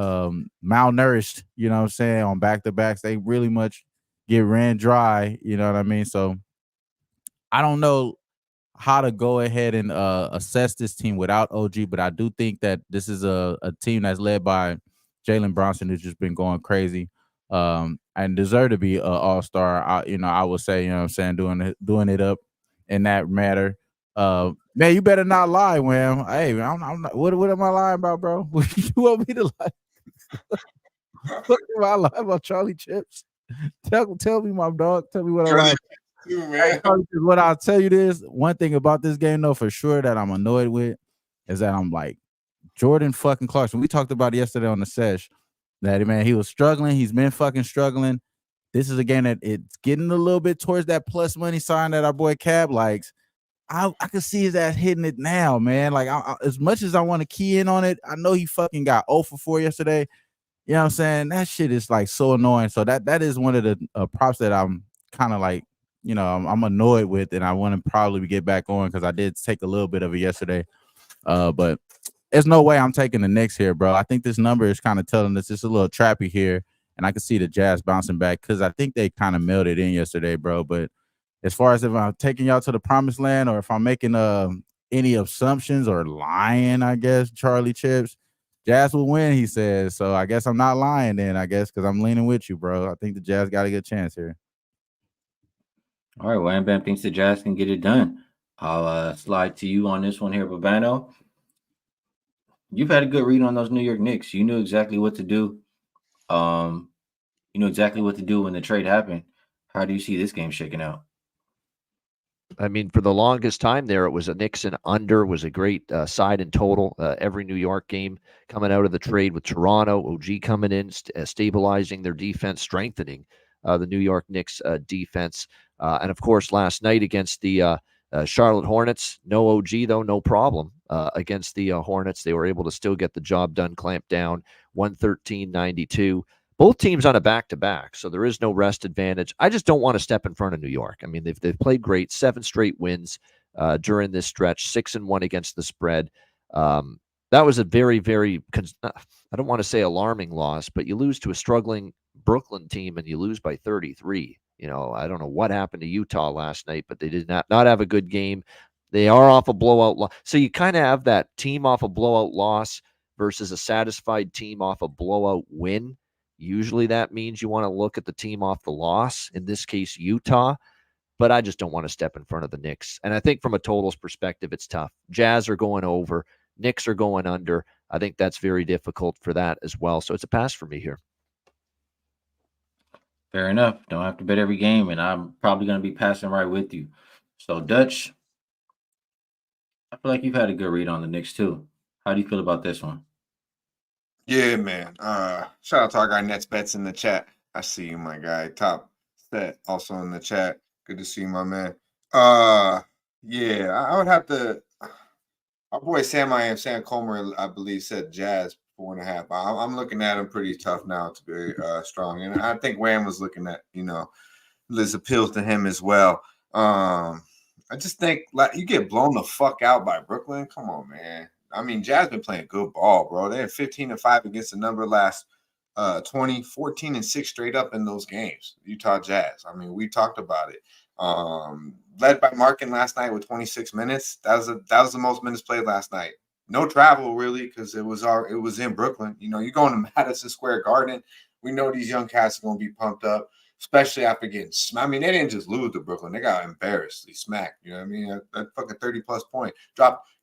malnourished, you know what I'm saying, on back-to-backs. They really much get ran dry, you know what I mean? So I don't know how to go ahead and assess this team without OG, but I do think that this is a team that's led by Jalen Bronson, who's just been going crazy and deserve to be an all-star. I would say, you know what I'm saying, doing it up in that matter. Man, you better not lie, Wham. Hey, I'm not, what am I lying about, bro? You want me to lie? What am I lying about, Charlie Chips? Tell me, my dog. Tell me what I'm lying. What I'll tell you this one thing about this game, though, for sure that I'm annoyed with is that I'm like Jordan fucking Clarkson. We talked about it yesterday on the sesh that, man, he was struggling. He's been fucking struggling. This is a game that it's getting a little bit towards that plus money sign that our boy Cab likes. I can see his ass hitting it now, man. Like, as much as I want to key in on it, I know he fucking got 0 for 4 yesterday. You know what I'm saying? That shit is like so annoying. So that is one of the props that I'm kind of like, you know, I'm annoyed with, and I want to probably get back on because I did take a little bit of it yesterday. But there's no way I'm taking the Knicks here, bro. I think this number is kind of telling us it's a little trappy here, and I can see the Jazz bouncing back because I think they kind of melted in yesterday, bro. But as far as if I'm taking y'all to the promised land or if I'm making any assumptions or lying, I guess, Charlie Chips, Jazz will win, he says. So I guess I'm not lying then, I guess, because I'm leaning with you, bro. I think the Jazz got a good chance here. All right, Wham Bam thinks the Jazz can get it done. I'll slide to you on this one here, Babano. You've had a good read on those New York Knicks. You knew exactly what to do. You knew exactly what to do when the trade happened. How do you see this game shaking out? I mean, for the longest time there, it was a Knicks and under, was a great side in total. Every New York game coming out of the trade with Toronto, OG coming in, stabilizing their defense, strengthening the New York Knicks defense. And, of course, last night against the Charlotte Hornets, no OG, though, no problem. Against the Hornets, they were able to still get the job done, clamp down, 113-92. Both teams on a back-to-back, so there is no rest advantage. I just don't want to step in front of New York. I mean, they've played great, 7 straight wins during this stretch, 6-1 against the spread. That was a very, very, I don't want to say alarming loss, but you lose to a struggling Brooklyn team and you lose by 33. I don't know what happened to Utah last night, but they did not have a good game. They are off a blowout loss. So you kind of have that team off a blowout loss versus a satisfied team off a blowout win. Usually that means you want to look at the team off the loss, in this case, Utah, but I just don't want to step in front of the Knicks. And I think from a totals perspective, it's tough. Jazz are going over, Knicks are going under. I think that's very difficult for that as well. So it's a pass for me here. Fair enough. Don't have to bet every game, and I'm probably going to be passing right with you. So, Dutch, I feel like you've had a good read on the Knicks too. How do you feel about this one? Yeah, man. Shout out to our guy Nets Bets in the chat. I see you, my guy. Top Set also in the chat. Good to see you, my man. Yeah, I would have to. Our boy Sam Comer, I believe, said Jazz 4.5. I'm looking at him pretty tough now to be strong, and I think WAM was looking at Liz appeals to him as well. I just think like you get blown the fuck out by Brooklyn. Come on, man. I mean, Jazz been playing good ball, bro. They had 15-5 against the number last 20, 14-6 straight up in those games. Utah Jazz. I mean, we talked about it. Led by Markin last night with 26 minutes. That was the most minutes played last night. No travel really because it was in Brooklyn. You're going to Madison Square Garden. We know these young cats are going to be pumped up, especially after getting smacked. I mean, they didn't just lose to Brooklyn. They got embarrassed. They smacked. You know what I mean? That fucking 30-plus point.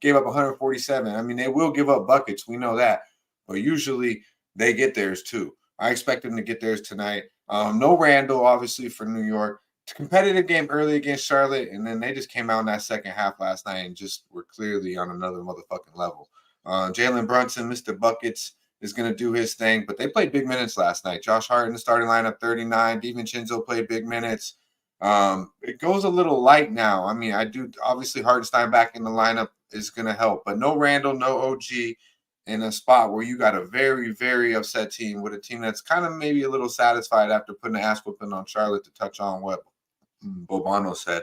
Gave up 147. I mean, they will give up buckets. We know that. But usually they get theirs too. I expect them to get theirs tonight. No Randall, obviously, for New York. It's a competitive game early against Charlotte, and then they just came out in that second half last night and just were clearly on another motherfucking level. Jalen Brunson, Mr. Buckets, is going to do his thing, but they played big minutes last night. Josh Hart in the starting lineup, 39. DiVincenzo played big minutes. It goes a little light now. I mean, obviously Hartenstein back in the lineup is going to help, but no Randall, no OG in a spot where you got a very, very upset team with a team that's kind of maybe a little satisfied after putting an ass whooping on Charlotte, to touch on what Bobano said.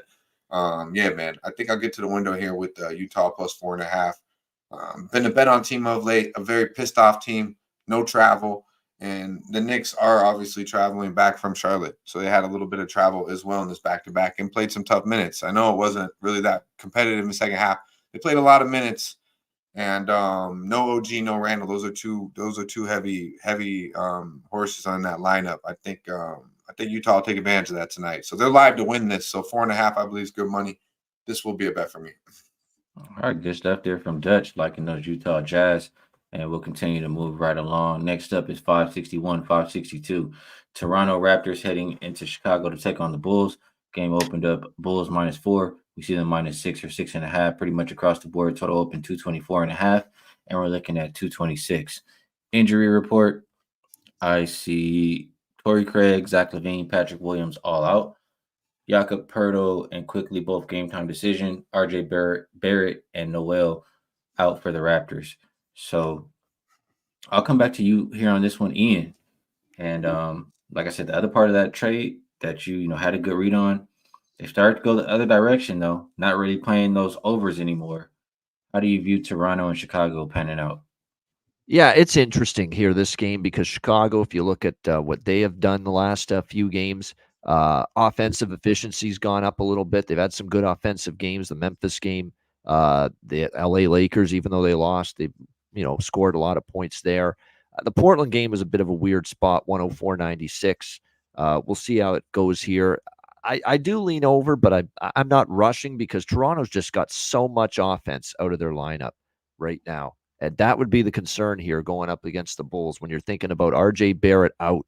Yeah, man, I think I'll get to the window here with Utah plus 4.5. Been a bet on team of late, a very pissed off team, no travel. And the Knicks are obviously traveling back from Charlotte. So they had a little bit of travel as well in this back-to-back and played some tough minutes. I know it wasn't really that competitive in the second half. They played a lot of minutes. And no OG, no Randall. Those are two heavy horses on that lineup. I think Utah will take advantage of that tonight. So they're live to win this. So 4.5, I believe, is good money. This will be a bet for me. All right, good stuff there from Dutch, liking those Utah Jazz. And we'll continue to move right along. Next up is 561, 562. Toronto Raptors heading into Chicago to take on the Bulls. Game opened up Bulls -4. We see them -6 or 6.5 pretty much across the board. Total open 224.5. And we're looking at 226. Injury report. I see Torrey Craig, Zach LaVine, Patrick Williams all out. Jakob Poeltl and Quickly both game time decision. RJ Barrett and Noel out for the Raptors. So I'll come back to you here on this one, Ian. And like I said, the other part of that trade that you had a good read on, they started to go the other direction though, not really playing those overs anymore. How do you view Toronto and Chicago panning out? Yeah, it's interesting here, this game, because Chicago, if you look at what they have done the last few games, offensive efficiency's gone up a little bit. They've had some good offensive games. The Memphis game, the LA Lakers, even though they lost, they scored a lot of points there. The Portland game was a bit of a weird spot, 104-96. We'll see how it goes here. I do lean over, but I'm not rushing because Toronto's just got so much offense out of their lineup right now. And that would be the concern here going up against the Bulls when you're thinking about RJ Barrett out,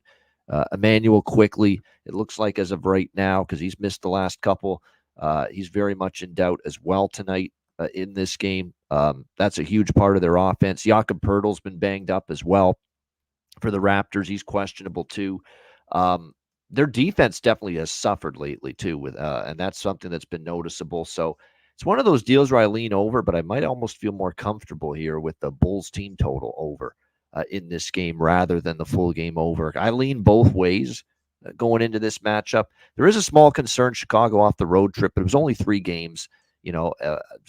Emmanuel Quickly. It looks like as of right now, because he's missed the last couple, he's very much in doubt as well tonight in this game. That's a huge part of their offense. Jakob Poeltl's been banged up as well for the Raptors. He's questionable too. Their defense definitely has suffered lately too, and that's something that's been noticeable. So it's one of those deals where I lean over, but I might almost feel more comfortable here with the Bulls team total over. in this game rather than the full game over. I lean both ways going into this matchup. There is a small concern Chicago off the road trip, but it was only 3 games. It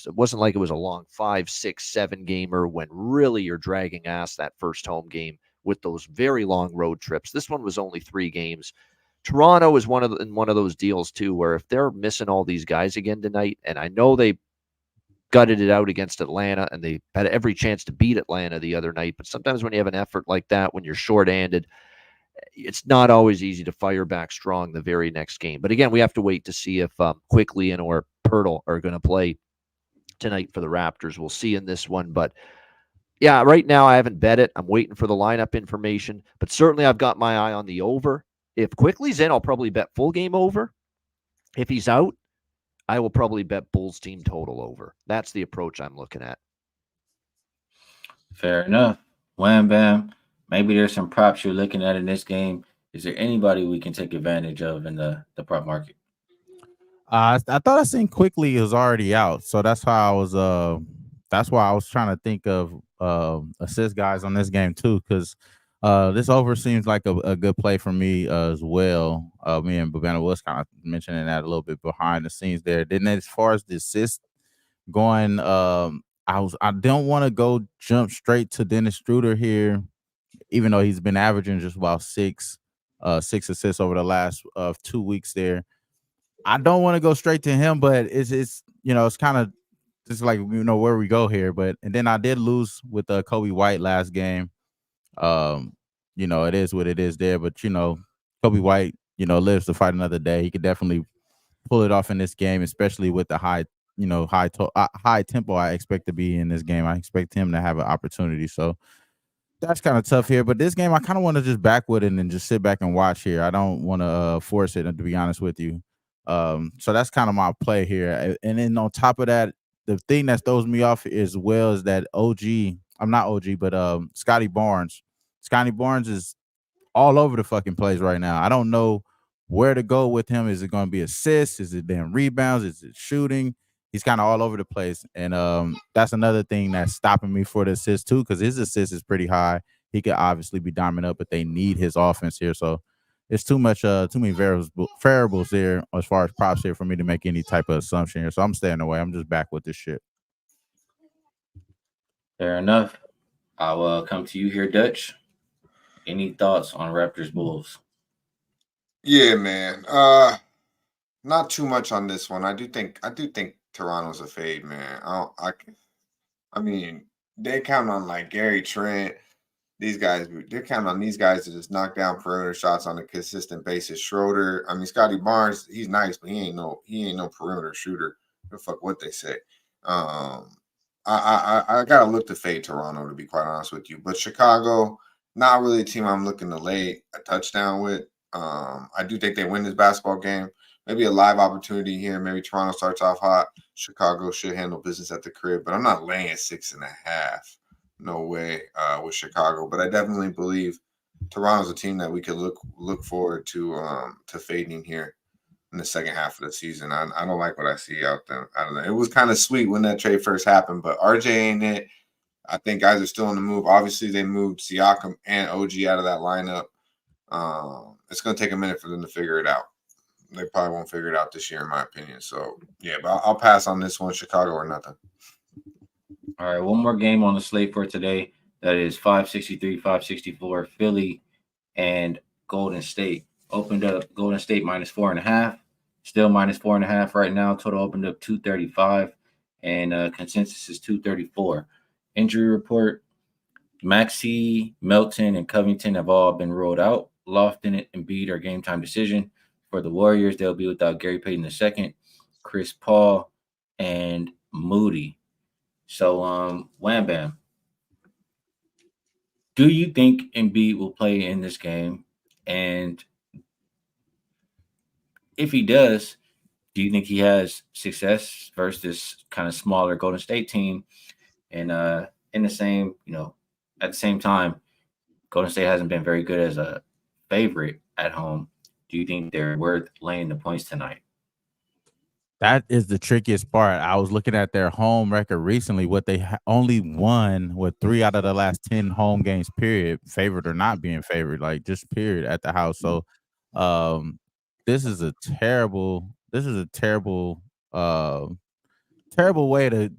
wasn't like it was a long 5, 6, 7 gamer when really you're dragging ass that first home game with those very long road trips. This one was only 3 games. Toronto is one of those deals too, where if they're missing all these guys again tonight, and I know they gutted it out against Atlanta, and they had every chance to beat Atlanta the other night. But sometimes when you have an effort like that, when you're shorthanded, it's not always easy to fire back strong the very next game. But again, we have to wait to see if Quickly and or Pirtle are going to play tonight for the Raptors. We'll see in this one. But yeah, right now I haven't bet it. I'm waiting for the lineup information. But certainly I've got my eye on the over. If Quickly's in, I'll probably bet full game over. If he's out, I will probably bet Bulls team total over. That's the approach I'm looking at. Fair enough. Wham bam. Maybe there's some props you're looking at in this game. Is there anybody we can take advantage of in the prop market? I thought I seen Quickly was already out, so that's why I was trying to think of assist guys on this game too, because this over seems like a good play for me as well. Me and Babana was kind of mentioning that a little bit behind the scenes there. Then as far as the assist going, I don't want to go jump straight to Dennis Struder here, even though he's been averaging just about six assists over the last 2 weeks there. I don't want to go straight to him, but it's kind of just like where we go here. And then I did lose with Kobe White last game. It is what it is there, but Kobe White lives to fight another day. He could definitely pull it off in this game, especially with the high tempo I expect to be in this game. I expect him to have an opportunity, so that's kind of tough here. But this game I kind of want to just back with it and just sit back and watch here. I don't want to force it, to be honest with you. So that's kind of my play here. And then on top of that, the thing that throws me off as well is that I'm not OG, but Scotty Barnes. Scotty Barnes is all over the fucking place right now. I don't know where to go with him. Is it going to be assists? Is it then rebounds? Is it shooting? He's kind of all over the place. And that's another thing that's stopping me for the assist too, because his assist is pretty high. He could obviously be diming up, but they need his offense here. So it's too many variables there as far as props here for me to make any type of assumption here. So I'm staying away. I'm just back with this shit. Fair enough. I'll come to you here, Dutch. Any thoughts on Raptors Bulls? Yeah, man. Not too much on this one. I do think Toronto's a fade, man. I mean, they count on like Gary Trent. These guys, they're counting on these guys to just knock down perimeter shots on a consistent basis. Schroeder, I mean, Scotty Barnes, he's nice, but he ain't no perimeter shooter. The fuck what they say. I gotta look to fade Toronto, to be quite honest with you. But Chicago, not really a team I'm looking to lay a touchdown with. I do think they win this basketball game. Maybe a live opportunity here. Maybe Toronto starts off hot. Chicago should handle business at the crib, but I'm not laying 6.5. No way with Chicago. But I definitely believe Toronto's a team that we could look forward to fading here in the second half of the season. I don't like what I see out there. I don't know. It was kind of sweet when that trade first happened, but RJ ain't it. I think guys are still on the move. Obviously, they moved Siakam and OG out of that lineup. It's going to take a minute for them to figure it out. They probably won't figure it out this year, in my opinion. So, yeah, but I'll pass on this one, Chicago or nothing. All right, one more game on the slate for today. That is 563, 564, Philly and Golden State. Opened up Golden State -4.5. Still -4.5 right now. Total opened up 235, and consensus is 234. Injury report: Maxey, Melton, and Covington have all been ruled out. Lofton and Embiid are game time decision. For the Warriors, they'll be without Gary Payton II, Chris Paul, and Moody. So, Wham Bam, do you think Embiid will play in this game? And if he does, do you think he has success versus this kind of smaller Golden State team? And in the same, at the same time, Golden State hasn't been very good as a favorite at home. Do you think they're worth laying the points tonight? That is the trickiest part. I was looking at their home record recently. What they only won with 3 out of the last 10 home games. Period, favored or not being favored, like just period at the house. So, um, this is a terrible. This is a terrible. Terrible way to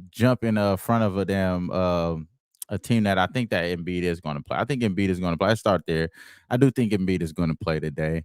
jump in front of a damn a team that I think that Embiid is going to play. I think Embiid is going to play. I start there. I do think Embiid is going to play today.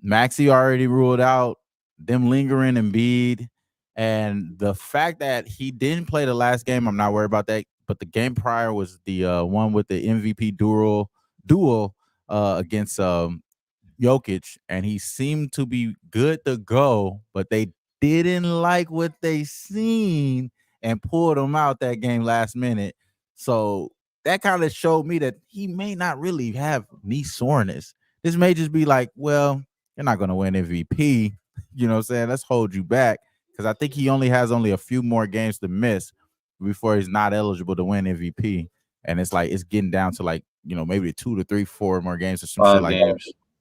Maxey already ruled out them lingering Embiid, and the fact that he didn't play the last game, I'm not worried about that. But the game prior was the one with the MVP duel against Jokic, and he seemed to be good to go, but they didn't like what they seen and pulled him out that game last minute. So that kind of showed me that he may not really have knee soreness. This may just be like, well, you're not going to win MVP. You know what I'm saying? Let's hold you back, because I think he has a few more games to miss before he's not eligible to win MVP. And it's like it's getting down to like, maybe 2 to 3, 4 more games or some shit like that.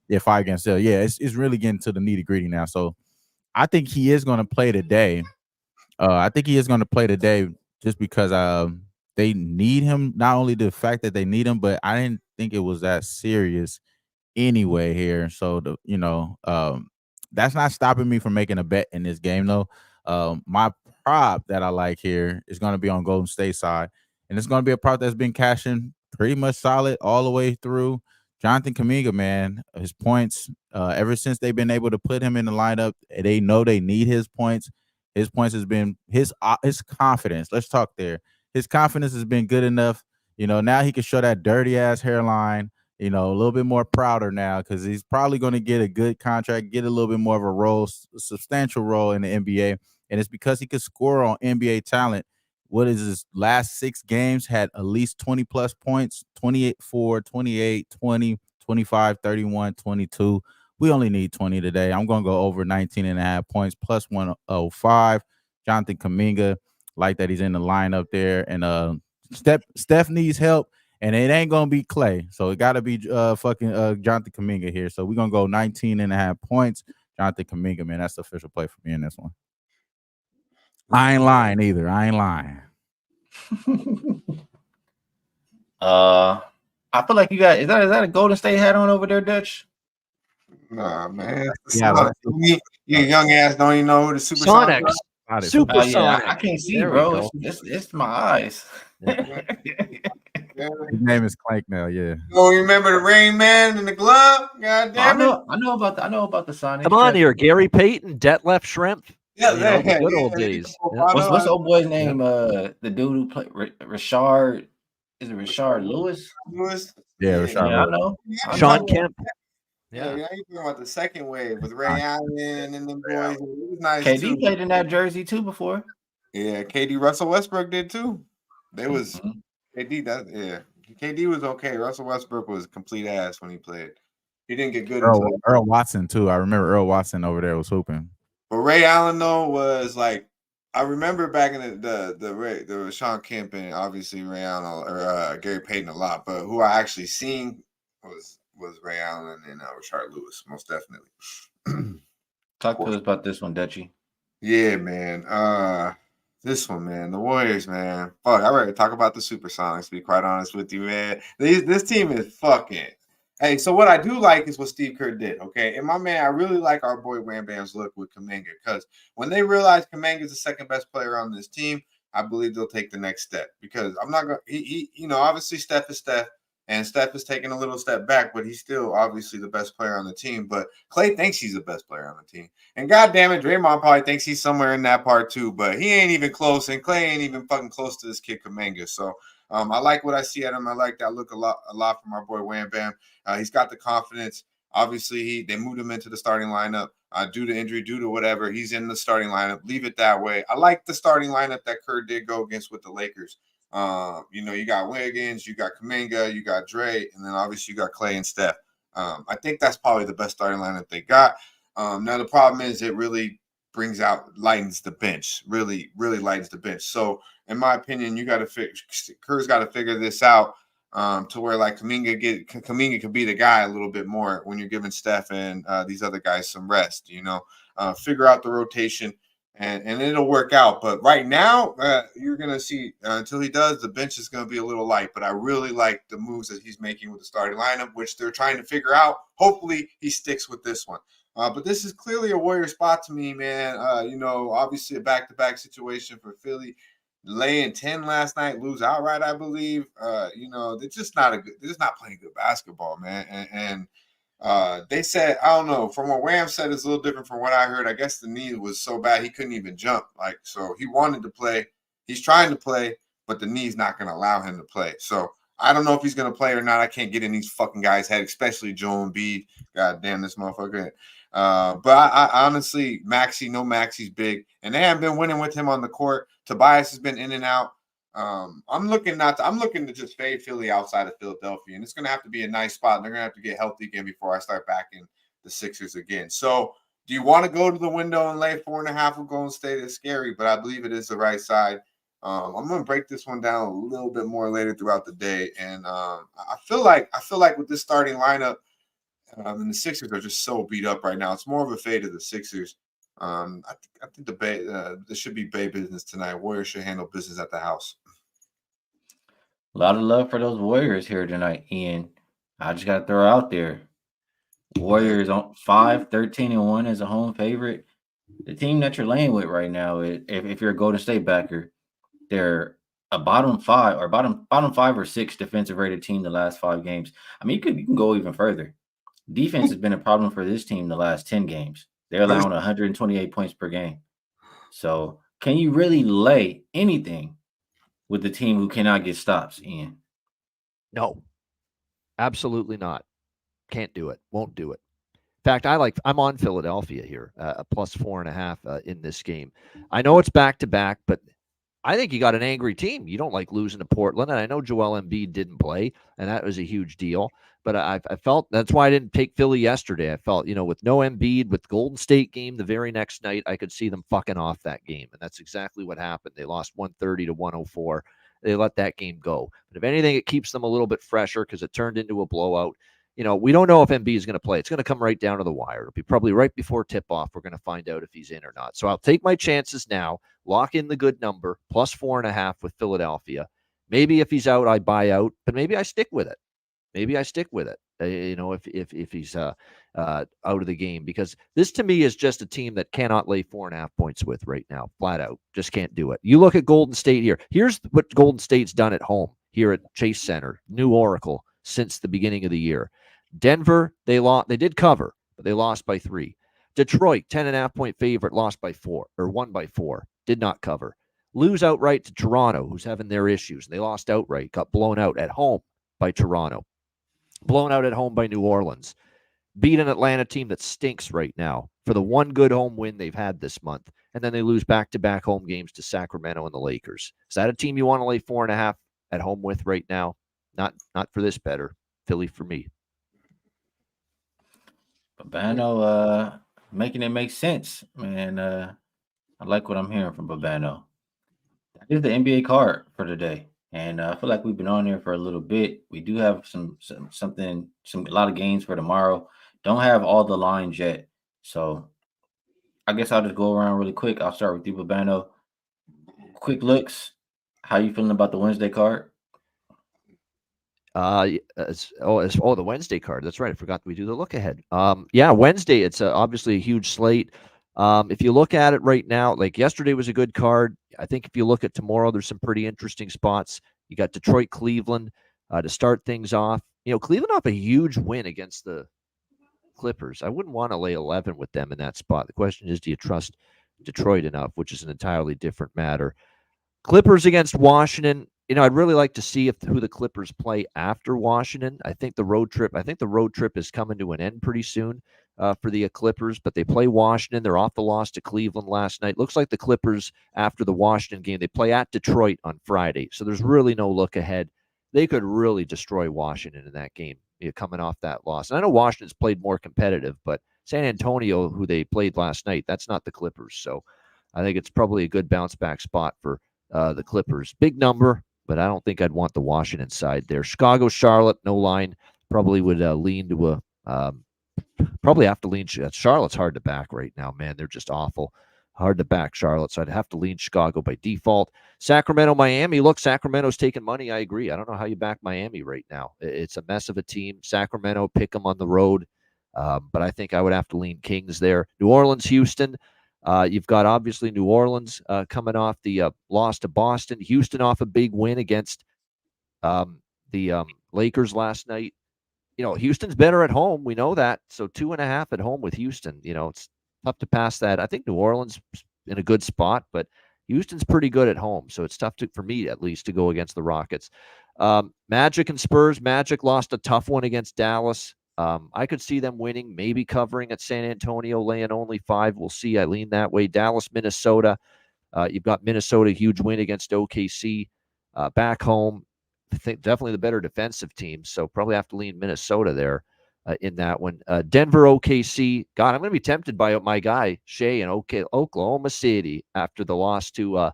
Yeah, 5 games still. Yeah, it's really getting to the nitty gritty now. So I think he is going to play today. I think he is going to play today just because they need him. Not only the fact that they need him, but I didn't think it was that serious anyway here. So that's not stopping me from making a bet in this game though. My prop that I like here is going to be on Golden State side, and it's going to be a prop that's been cashing pretty much solid all the way through. Jonathan Kuminga, man, his points, ever since they've been able to put him in the lineup, they know they need his points. His points has been his confidence. Let's talk there. His confidence has been good enough. Now he can show that dirty ass hairline, a little bit more prouder now, because he's probably going to get a good contract, get a little bit more of a role, substantial role in the NBA. And it's because he could score on NBA talent. What is his last 6 games? Had at least 20 plus points, 28, 4, 28, 20, 25, 31, 22. We only need 20 today. I'm going to go over 19.5 points plus 105. Jonathan Kuminga, like that he's in the lineup there. And Steph needs help, and it ain't going to be Clay. So it got to be Jonathan Kuminga here. So we're going to go 19.5 points. Jonathan Kuminga, man, that's the official play for me in this one. I ain't lying either. I ain't lying. I feel like you got is that a Golden State hat on over there, Dutch? Nah, man. Yeah, You young ass don't even know who the Supersonics Sonics. Supersonic. I can't see, There we bro. go. It's my eyes. His name is Clank now. Yeah. Oh, you remember the Rain Man in the glove? God damn it! I know about the Sonic. Come on here, Gary Payton, Detlef Shrimp. Yeah, The good old days. Yeah. What's the old boy's name? The dude who played Rashard. Is it Rashard Lewis? Yeah, Rashard Yeah, I Lewis. know. Sean Kemp. Yeah, you talking about the second wave with Ray Allen and them boys. It was nice KD too. played in that jersey too before. Yeah, KD Russell Westbrook did too. They was KD. KD was okay. Russell Westbrook was complete ass when he played. He didn't get good. Earl Watson too. I remember Earl Watson over there was hooping. But Ray Allen though was like, I remember back in the Sean Kemp and obviously Ray Allen or Gary Payton a lot, but who I actually seen was Ray Allen and Rashard Lewis, most definitely. Talk to us about this one, Dutchie. Yeah, man. This one, man. The Warriors, man. Fuck, I ready to talk about the Supersonics, to be quite honest with you, man. This team is fucking. Hey, so what I do like is what Steve Kerr did, okay? And my man, I really like our boy Wham Bam's look with Kuminga, because when they realize Kuminga is the second best player on this team, I believe they'll take the next step. Because I'm not going to, obviously Steph is Steph, and Steph is taking a little step back, but he's still obviously the best player on the team. But Klay thinks he's the best player on the team. And goddamn it, Draymond probably thinks he's somewhere in that part too, but he ain't even close, and Klay ain't even fucking close to this kid Kuminga. So I like what I see at him. I like that look a lot from our boy Wham Bam. He's got the confidence. Obviously, they moved him into the starting lineup due to injury, due to whatever. He's in the starting lineup. Leave it that way. I like the starting lineup that Kerr did go against with the Lakers. You got Wiggins, you got Kuminga, you got Dre, and then obviously you got Klay and Steph. I think that's probably the best starting lineup they got. Now the problem is it really lightens the bench, really lightens the bench. So in my opinion, Kerr's got to figure this out. to where like Kuminga could be the guy a little bit more when you're giving Steph and these other guys some rest. Figure out the rotation. And it'll work out. But right now, you're going to see until he does, the bench is going to be a little light. But I really like the moves that he's making with the starting lineup, which they're trying to figure out. Hopefully, he sticks with this one. But this is clearly a Warrior spot to me, man. Obviously a back-to-back situation for Philly. Laying 10 last night, lose outright, I believe. They're just not playing good basketball, man. And they said, I don't know, from what WAM said, it's a little different from what I heard. I guess the knee was so bad he couldn't even jump. So he wanted to play. He's trying to play, but the knee's not going to allow him to play. So I don't know if he's going to play or not. I can't get in these fucking guys' head, especially Joel Embiid. God damn this motherfucker. But I honestly, Maxi's big, and they haven't been winning with him on the court. Tobias has been in and out. I'm looking to just fade Philly outside of Philadelphia, and it's going to have to be a nice spot. And they're going to have to get healthy again before I start backing the Sixers again. So, do you want to go to the window and lay 4.5 with Golden State? It's scary, but I believe it is the right side. I'm going to break this one down a little bit more later throughout the day, and I feel like with this starting lineup, and the Sixers are just so beat up right now. It's more of a fade of the Sixers. I think the Bay. This should be Bay business tonight. Warriors should handle business at the house. A lot of love for those Warriors here tonight, Ian. I just got to throw out there. Warriors on 5-13-1 as a home favorite. The team that you're laying with right now, if you're a Golden State backer, they're a bottom five or six defensive rated team the last 5 games. I mean, you can go even further. Defense has been a problem for this team the last 10 games. They're allowing 128 points per game. So can you really lay anything with the team who cannot get stops, Ian? No, absolutely not. Can't do it. Won't do it. In fact, I'm on Philadelphia here, a plus 4.5 in this game. I know it's back-to-back, but I think you got an angry team. You don't like losing to Portland, and I know Joel Embiid didn't play, and that was a huge deal. But I felt that's why I didn't take Philly yesterday. I felt, with no Embiid, with Golden State game the very next night, I could see them fucking off that game, and that's exactly what happened. They lost 130 to 104. They let that game go. But if anything, it keeps them a little bit fresher because it turned into a blowout. We don't know if Embiid is going to play. It's going to come right down to the wire. It'll be probably right before tip-off. We're going to find out if he's in or not. So I'll take my chances now, lock in the good number, plus 4.5 with Philadelphia. Maybe if he's out, I buy out, but maybe I stick with it. If he's out of the game, because this to me is just a team that cannot lay 4.5 points with right now, flat out. Just can't do it. You look at Golden State here. Here's what Golden State's done at home here at Chase Center, New Oracle, since the beginning of the year. Denver, they did cover, but they lost by 3. Detroit, 10.5 point favorite, lost by 4 or won by 4, did not cover. Lose outright to Toronto, who's having their issues. They lost outright, got blown out at home by Toronto. Blown out at home by New Orleans. Beat an Atlanta team that stinks right now for the one good home win they've had this month. And then they lose back-to-back home games to Sacramento and the Lakers. Is that a team you want to lay 4.5 at home with right now? Not for this better. Philly for me. Babano making it make sense, man. I like what I'm hearing from Babano. That is the NBA card for today. And I feel like we've been on there for a little bit. We do have a lot of games for tomorrow. Don't have all the lines yet. So I guess I'll just go around really quick. I'll start with you, Babano. Quick looks. How you feeling about the Wednesday card? The Wednesday card. That's right. I forgot we do the look ahead. Wednesday, it's obviously a huge slate. If you look at it right now, like yesterday was a good card. I think if you look at tomorrow, there's some pretty interesting spots. You got Detroit, Cleveland to start things off. Cleveland off a huge win against the Clippers. I wouldn't want to lay 11 with them in that spot. The question is, do you trust Detroit enough, which is an entirely different matter. Clippers against Washington. I'd really like to see who the Clippers play after Washington. I think the road trip is coming to an end pretty soon for the Clippers, but they play Washington. They're off the loss to Cleveland last night. Looks like the Clippers, after the Washington game, they play at Detroit on Friday. So there's really no look ahead. They could really destroy Washington in that game, coming off that loss. And I know Washington's played more competitive, but San Antonio, who they played last night, that's not the Clippers. So I think it's probably a good bounce back spot for the Clippers. Big number. but I don't think I'd want the Washington side there. Chicago, Charlotte, no line. Probably would lean to a probably have to lean. Charlotte's hard to back right now, man. They're just awful. Hard to back Charlotte, so I'd have to lean Chicago by default. Sacramento, Miami. Look, Sacramento's taking money. I agree. I don't know how you back Miami right now. It's a mess of a team. Sacramento, pick them on the road. But I think I would have to lean Kings there. New Orleans, Houston. You've got obviously New Orleans coming off the loss to Boston. Houston off a big win against the Lakers last night. Houston's better at home. We know that. So 2.5 at home with Houston. It's tough to pass that. I think New Orleans in a good spot, but Houston's pretty good at home. So it's tough for me, at least, to go against the Rockets. Magic and Spurs. Magic lost a tough one against Dallas. I could see them winning, maybe covering at San Antonio, laying only 5. We'll see. I lean that way. Dallas, Minnesota. You've got Minnesota, huge win against OKC. Back home, I think definitely the better defensive team, so probably have to lean Minnesota there in that one. Denver, OKC. God, I'm going to be tempted by my guy Shea in Oklahoma City after the loss to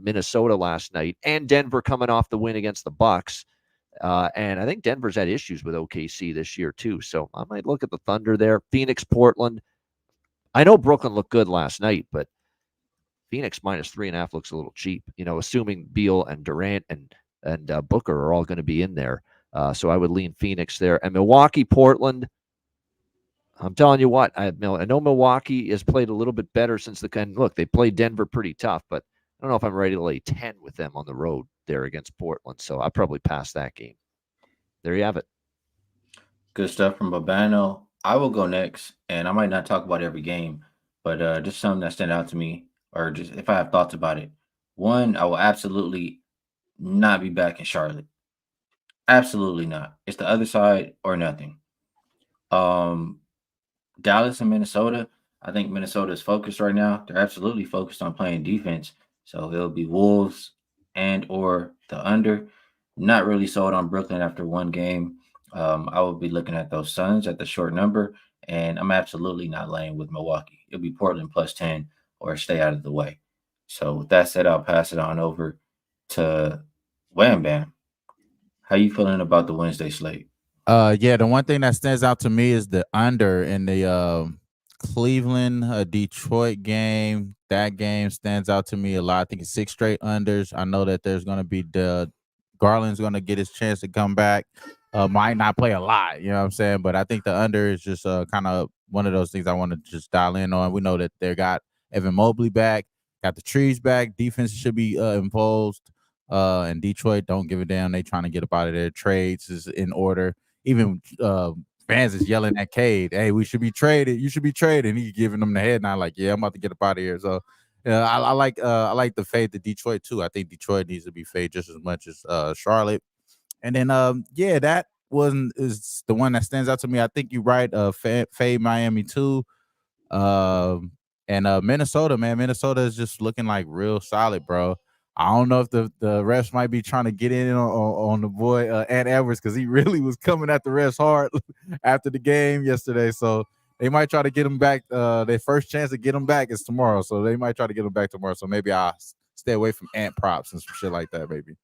Minnesota last night, and Denver coming off the win against the Bucks. And I think Denver's had issues with OKC this year too, so I might look at the Thunder there. Phoenix, Portland. I know Brooklyn looked good last night, but Phoenix -3.5 looks a little cheap, assuming Beal and Durant and Booker are all going to be in there. So I would lean Phoenix there. And Milwaukee, Portland, I'm telling you what, I know Milwaukee has played a little bit better since look, they played Denver pretty tough, but I don't know if I'm ready to lay 10 with them on the road there against Portland. So I'll probably pass that game. There you have it. Good stuff from Babano. I will go next, and I might not talk about every game, but just something that stand out to me, or just if I have thoughts about it. One, I will absolutely not be back in Charlotte. Absolutely not. It's the other side or nothing. Dallas and Minnesota. I think Minnesota is focused right now. They're absolutely focused on playing defense. So it'll be Wolves and or the under. Not really sold on Brooklyn after one game. I will be looking at those Suns at the short number, and I'm absolutely not laying with Milwaukee. It'll be Portland +10 or stay out of the way. So with that said, I'll pass it on over to Wham Bam. How you feeling about the Wednesday slate? Yeah, the one thing that stands out to me is the under in the Cleveland Detroit game. That game stands out to me a lot. I think it's 6 straight unders. I know that there's going to be Garland's going to get his chance to come back. Might not play a lot, you know what I'm saying? But I think the under is just kind of one of those things I want to just dial in on. We know that they got Evan Mobley back, got the trees back. Defense should be imposed. And Detroit don't give a damn. They trying to get up out of there. Trades is in order. Even fans is yelling at Cade, "Hey, we should be traded. You should be traded." And he's giving them the head nod, like, "Yeah, I'm about to get up out of here." So, I like the fade to Detroit too. I think Detroit needs to be fade just as much as Charlotte. And then, that is the one that stands out to me. I think you're right. Fade Miami too. And Minnesota, man. Minnesota is just looking like real solid, bro. I don't know if the refs might be trying to get in on the boy Ant Edwards, because he really was coming at the refs hard after the game yesterday. So they might try to get him back. Their first chance to get him back is tomorrow. So they might try to get him back tomorrow. So maybe I'll stay away from Ant props and some shit like that, maybe.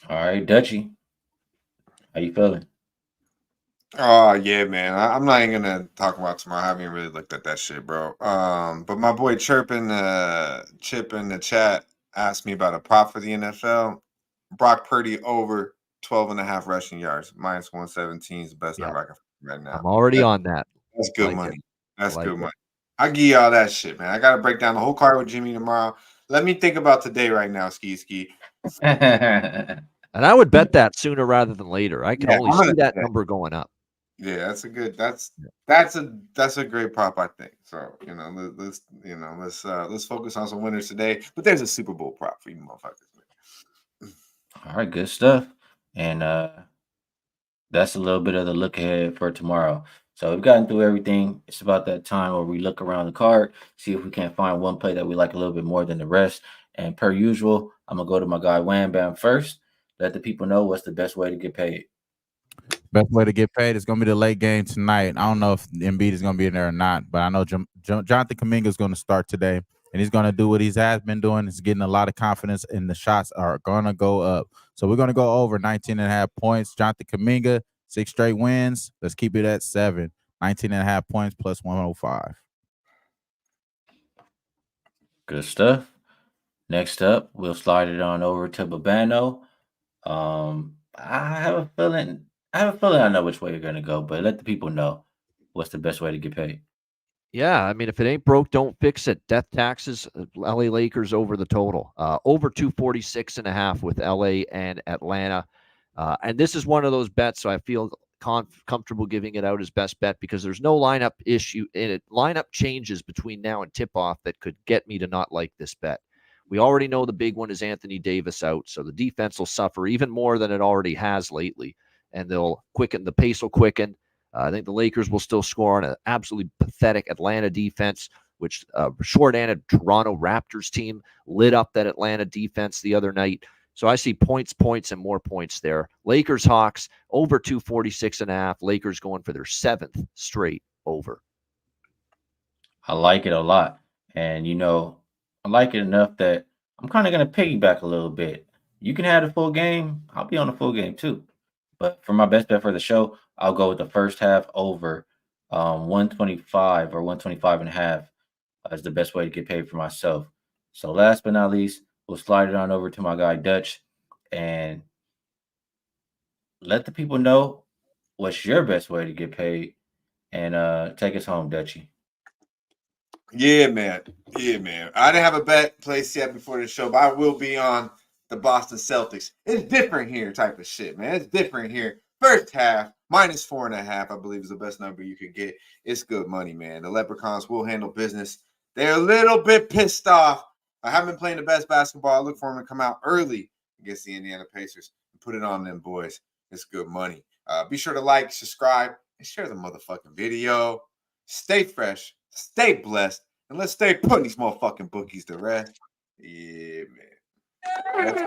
All right, Dutchy. How you feeling? Oh yeah, man. I'm not even gonna talk about tomorrow. I haven't even really looked at that shit, bro. But my boy Chip in the chat asked me about a prop for the NFL. Brock Purdy over 12.5 rushing yards, -117 is the best number I can find right now. I'm already on that. That's good Like money. it. That's Like good it. money. I'll give you all that shit, man. I gotta break down the whole card with Jimmy tomorrow. Let me think about today right now, Skee. And I would bet that sooner rather than later. I can only I'm gonna see that bet. number going up. Yeah, that's a good. That's a great prop, I think. So let's focus on some winners today. But there's a Super Bowl prop for you motherfuckers. All right, good stuff. And that's a little bit of the look ahead for tomorrow. So we've gotten through everything. It's about that time where we look around the card, see if we can't find one play that we like a little bit more than the rest. And per usual, I'm gonna go to my guy Wham Bam first. Let the people know what's the best way to get paid. Best way to get paid is going to be the late game tonight. I don't know if Embiid is going to be in there or not, but I know Jonathan Kuminga is going to start today. and he's going to do what he has been doing. He's getting a lot of confidence, and the shots are going to go up. So we're going to go over 19.5 points. Jonathan Kuminga, 6 straight wins. Let's keep it at 7. 19.5 points plus 105. Good stuff. Next up, we'll slide it on over to Babano. I have a feeling I know which way you're gonna go, but let the people know what's the best way to get paid. Yeah, I mean, if it ain't broke, don't fix it. Death taxes, LA Lakers over the total. Over 246.5 with LA and Atlanta. And this is one of those bets, so I feel comfortable giving it out as best bet because there's no lineup issue in it. Lineup changes between now and tip-off that could get me to not like this bet. We already know the big one is Anthony Davis out, so the defense will suffer even more than it already has lately, and they'll quicken. The pace will quicken. I think the Lakers will still score on an absolutely pathetic Atlanta defense, which short-handed Toronto Raptors team lit up that Atlanta defense the other night. So I see points, and more points there. Lakers, Hawks, over 246.5. Lakers going for their 7th straight over. I like it a lot. And I like it enough that I'm kind of gonna piggyback a little bit. You can have the full game, I'll be on the full game too. But for my best bet for the show, I'll go with the first half over 125 or 125.5 as the best way to get paid for myself. So last but not least, we'll slide it on over to my guy Dutch and let the people know what's your best way to get paid and take us home, Dutchy. Yeah, man. Yeah, man. I didn't have a bet placed yet before the show, but I will be on the Boston Celtics. It's different here type of shit, man. It's different here. First half, minus 4.5, I believe is the best number you could get. It's good money, man. The Leprechauns will handle business. They're a little bit pissed off. I haven't been playing the best basketball. I look for them to come out early against the Indiana Pacers and put it on them boys. It's good money. Be sure to like, subscribe, and share the motherfucking video. Stay fresh, stay blessed, and let's stay putting these motherfucking bookies to rest. Yeah, man.